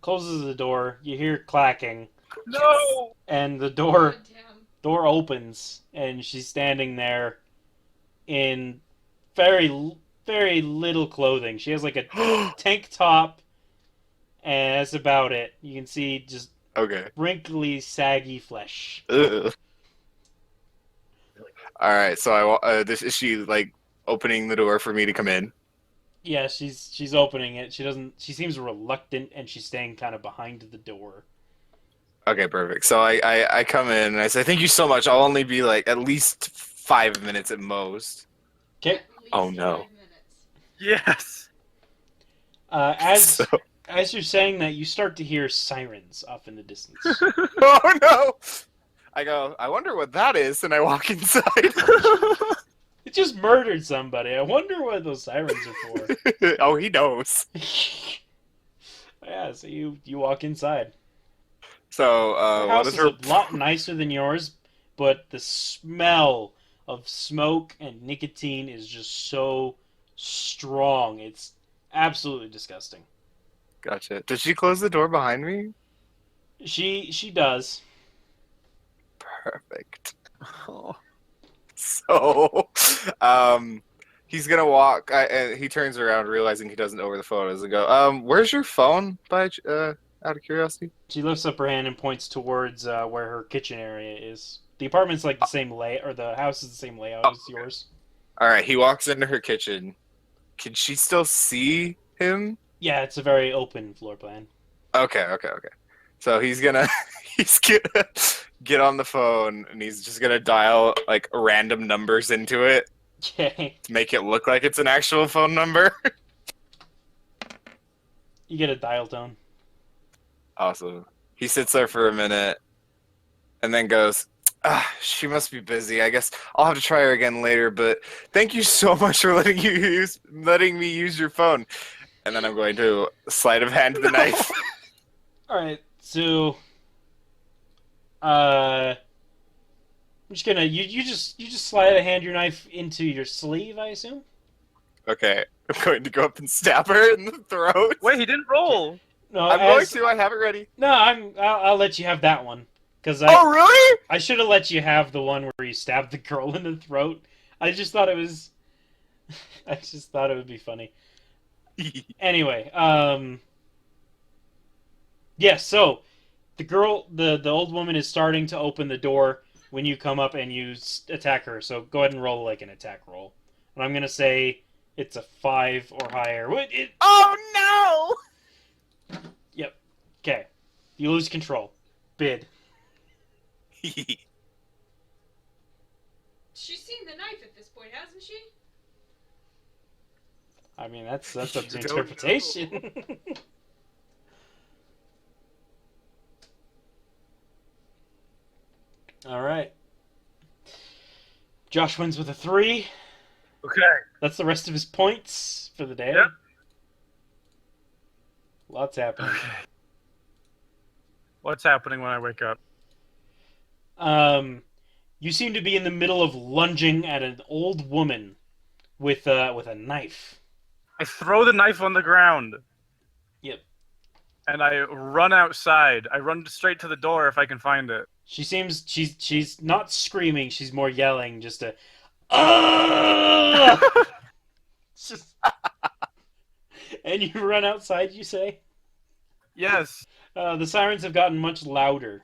closes the door. You hear clacking, No! and the God damn. door opens, and she's standing there in very little clothing. She has like a tank top, and that's about it. You can see just Okay. wrinkly, saggy flesh. Ugh. All right. So this is she like opening the door for me to come in. Yeah, she's opening it. She doesn't. She seems reluctant, and she's staying kind of behind the door. Okay, perfect. So I come in and I say thank you so much. I'll only be like at least 5 minutes at most. Okay. At least Oh, no. 5 minutes. Yes! As So, as you're saying that, you start to hear sirens off in the distance. oh no! I go. I wonder what that is, and I walk inside. It just murdered somebody. I wonder what those sirens are for. Oh, he knows. Yeah, so you walk inside. So Her what house is is her? a lot nicer than yours, but the smell of smoke and nicotine is just so strong. It's absolutely disgusting. Gotcha. Did she close the door behind me? She does. Perfect. Oh. So, he's gonna walk. And he turns around, realizing he doesn't know where the phone is, and go, where's your phone? Out of curiosity. She lifts up her hand and points towards where her kitchen area is. The apartment's like the same layout, or the house is the same layout as yours. All right. He walks into her kitchen. Can she still see him? Yeah, it's a very open floor plan. Okay. So he's gonna get on the phone, and he's just gonna dial like random numbers into it Okay. to make it look like it's an actual phone number. You get a dial tone. Awesome. He sits there for a minute, and then goes, she must be busy. I guess I'll have to try her again later, but thank you so much for letting me use your phone. And then I'm going to sleight of hand the knife. Alright, so I'm just gonna you just slide a hand your knife into your sleeve, I assume? Okay. I'm going to go up and stab her in the throat. Wait, he didn't roll! No, I'm going to. I have it ready. No, I'll let you have that one. Cause Oh, really? I should have let you have the one where you stabbed the girl in the throat. I just thought it would be funny. Anyway, yeah, so the old woman is starting to open the door when you come up and you attack her. So go ahead and roll like an attack roll. And I'm gonna say it's a 5 or higher. Oh, no! Yep. Okay. You lose control. Bid. She's seen the knife at this point, hasn't she? I mean, that's up to You don't interpretation. All right. Josh wins with a 3. Okay. That's the rest of his points for the day. Yep. Lots happening. Okay. What's happening when I wake up? You seem to be in the middle of lunging at an old woman with a knife. I throw the knife on the ground. Yep. And I run outside. I run straight to the door if I can find it. She's not screaming. She's more yelling. Just a. Ah! Just. And you run outside. You say. Yes. The sirens have gotten much louder.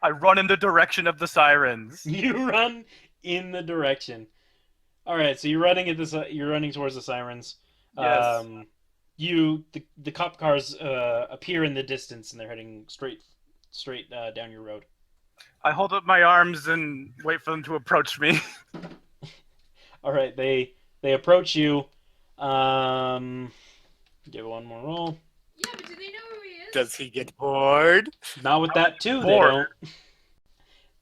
I run in the direction of the sirens. You run in the direction. All right, so you're running at this. You're running towards the sirens. Yes. The cop cars appear in the distance, and they're heading straight down your road. I hold up my arms and wait for them to approach me. All right, they approach you. Give it one more roll. Yeah, but do they know who he is? Does he get bored? Not with that too. They Bored. don't.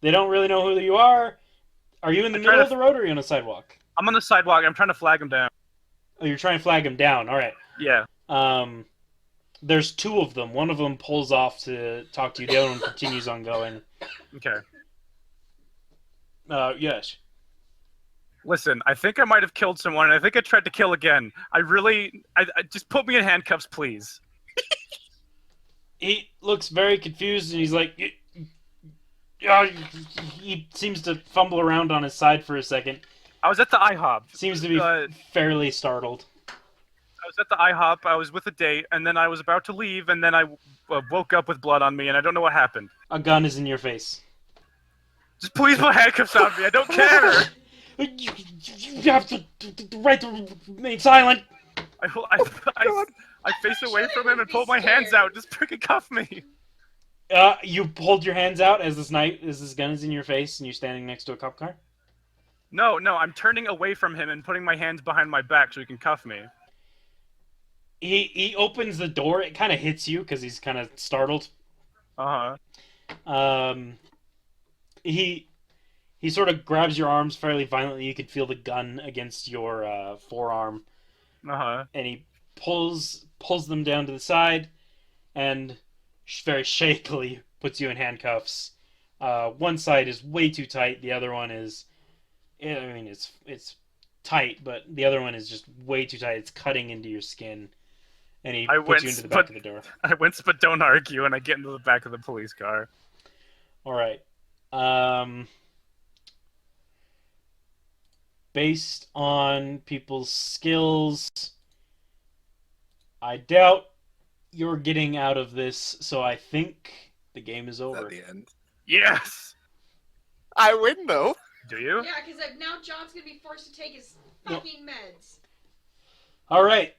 They don't really know who you are. Are you in the I try middle to- of the road, or are you on a sidewalk? I'm on the sidewalk. I'm trying to flag him down. Oh, you're trying to flag him down. All right. Yeah. There's two of them. One of them pulls off to talk to you. The other one continues on going. Okay. Yes. Listen, I think I might have killed someone, and I think I tried to kill again. I just put me in handcuffs, please. He looks very confused, and he's like, yeah. He seems to fumble around on his side for a second. I was at the IHOP. Seems to be fairly startled. I was at the IHOP. I was with a date, and then I was about to leave, and then I woke up with blood on me, and I don't know what happened. A gun is in your face. Just please put handcuffs on me. I don't care. You have the right to remain silent. I face away from him and pull my hands out. Just freaking cuff me. You hold your hands out as this gun is in your face, and you're standing next to a cop car. No, I'm turning away from him and putting my hands behind my back so he can cuff me. He opens the door. It kind of hits you because he's kind of startled. He sort of grabs your arms fairly violently. You can feel the gun against your forearm. And he pulls them down to the side, and very shakily puts you in handcuffs. One side is way too tight. The other one is, I mean, it's tight, but the other one is just way too tight. It's cutting into your skin. And he puts you into the back of the door. I wince, but don't argue, and I get into the back of the police car. All right. Based on people's skills, I doubt you're getting out of this, so I think the game is over. At the end. Yes! I win, though. Do you? Yeah, because now John's going to be forced to take his fucking meds. All right.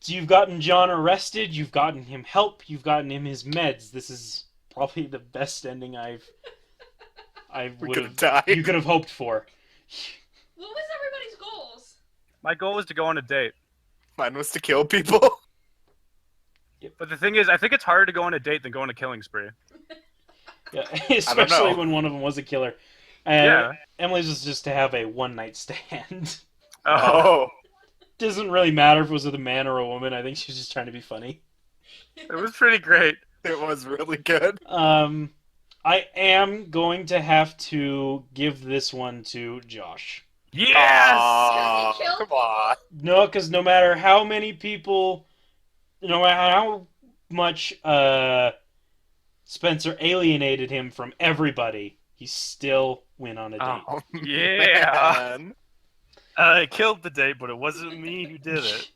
So you've gotten John arrested, you've gotten him help, you've gotten him his meds. This is probably the best ending you could have hoped for. What was everybody's goals? My goal was to go on a date. Mine was to kill people. But the thing is, I think it's harder to go on a date than go on a killing spree. Yeah, especially when one of them was a killer. Yeah. Emily's was just to have a one-night stand. Oh. Doesn't really matter if it was with a man or a woman. I think she's just trying to be funny. It was pretty great. It was really good. I am going to have to give this one to Josh. Yes! Come on. No, because no matter how many people, no matter how much Spencer alienated him from everybody, he still went on a date. Oh, yeah. man. I killed the date, but it wasn't me who did it.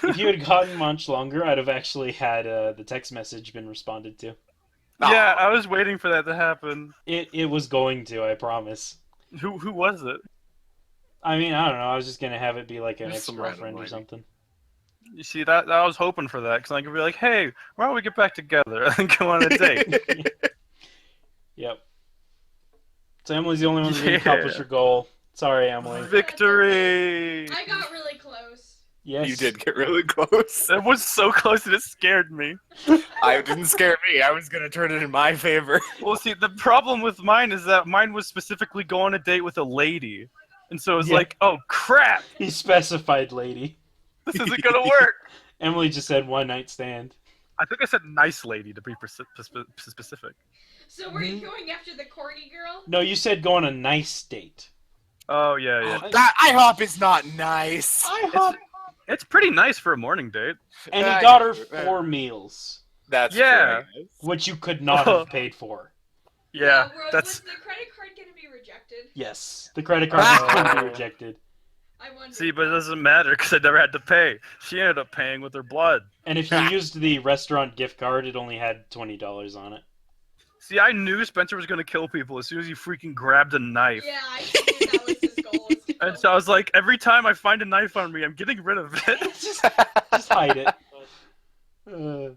If you had gotten much longer, I'd have actually had the text message been responded to. Yeah, I was waiting for that to happen. It was going to, I promise. Who was it? I mean, I don't know. I was just gonna have it be like an Just some ex-girlfriend random or lady. something. You see, that I was hoping for that, because I could be like, hey, why don't we get back together and go on a date? Yep. So Emily's the only one that didn't accomplish her goal. Sorry, Emily. Victory! I got really close. Yes. You did get really close. That was so close that it scared me. I didn't scare me. I was gonna turn it in my favor. Well, see, the problem with mine is that mine was specifically go on a date with a lady. And so it was like, oh, crap! He specified lady. This isn't gonna work! Emily just said one night stand. I think I said nice lady to be specific. So were you going after the corgi girl? No, you said go on a nice date. Oh, yeah. That IHOP is not nice. It's pretty nice for a morning date. And he got her 4 meals, That's Yeah. true. which you could not have paid for. Yeah, Was that's... the credit card going to be rejected? Yes, the credit card was going to be rejected. I wonder. See, but it doesn't matter, because I never had to pay. She ended up paying with her blood. And if you used the restaurant gift card, it only had $20 on it. See, I knew Spencer was going to kill people as soon as he freaking grabbed a knife. Yeah, I knew that was his goal. Was to And kill so I was like, every time I find a knife on me, I'm getting rid of it. Just hide it.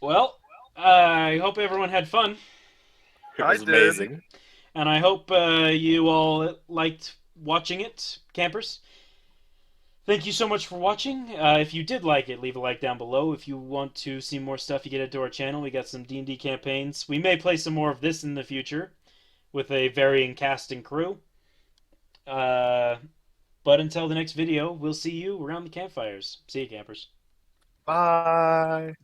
Well, I hope everyone had fun. It I was did. amazing. And I hope you all liked watching it, campers. Thank you so much for watching. If you did like it, leave a like down below. If you want to see more stuff, you get it to our channel. We got some D&D campaigns. We may play some more of this in the future with a varying cast and crew. Uh, but until the next video, we'll see you around the campfires. See you, campers. Bye.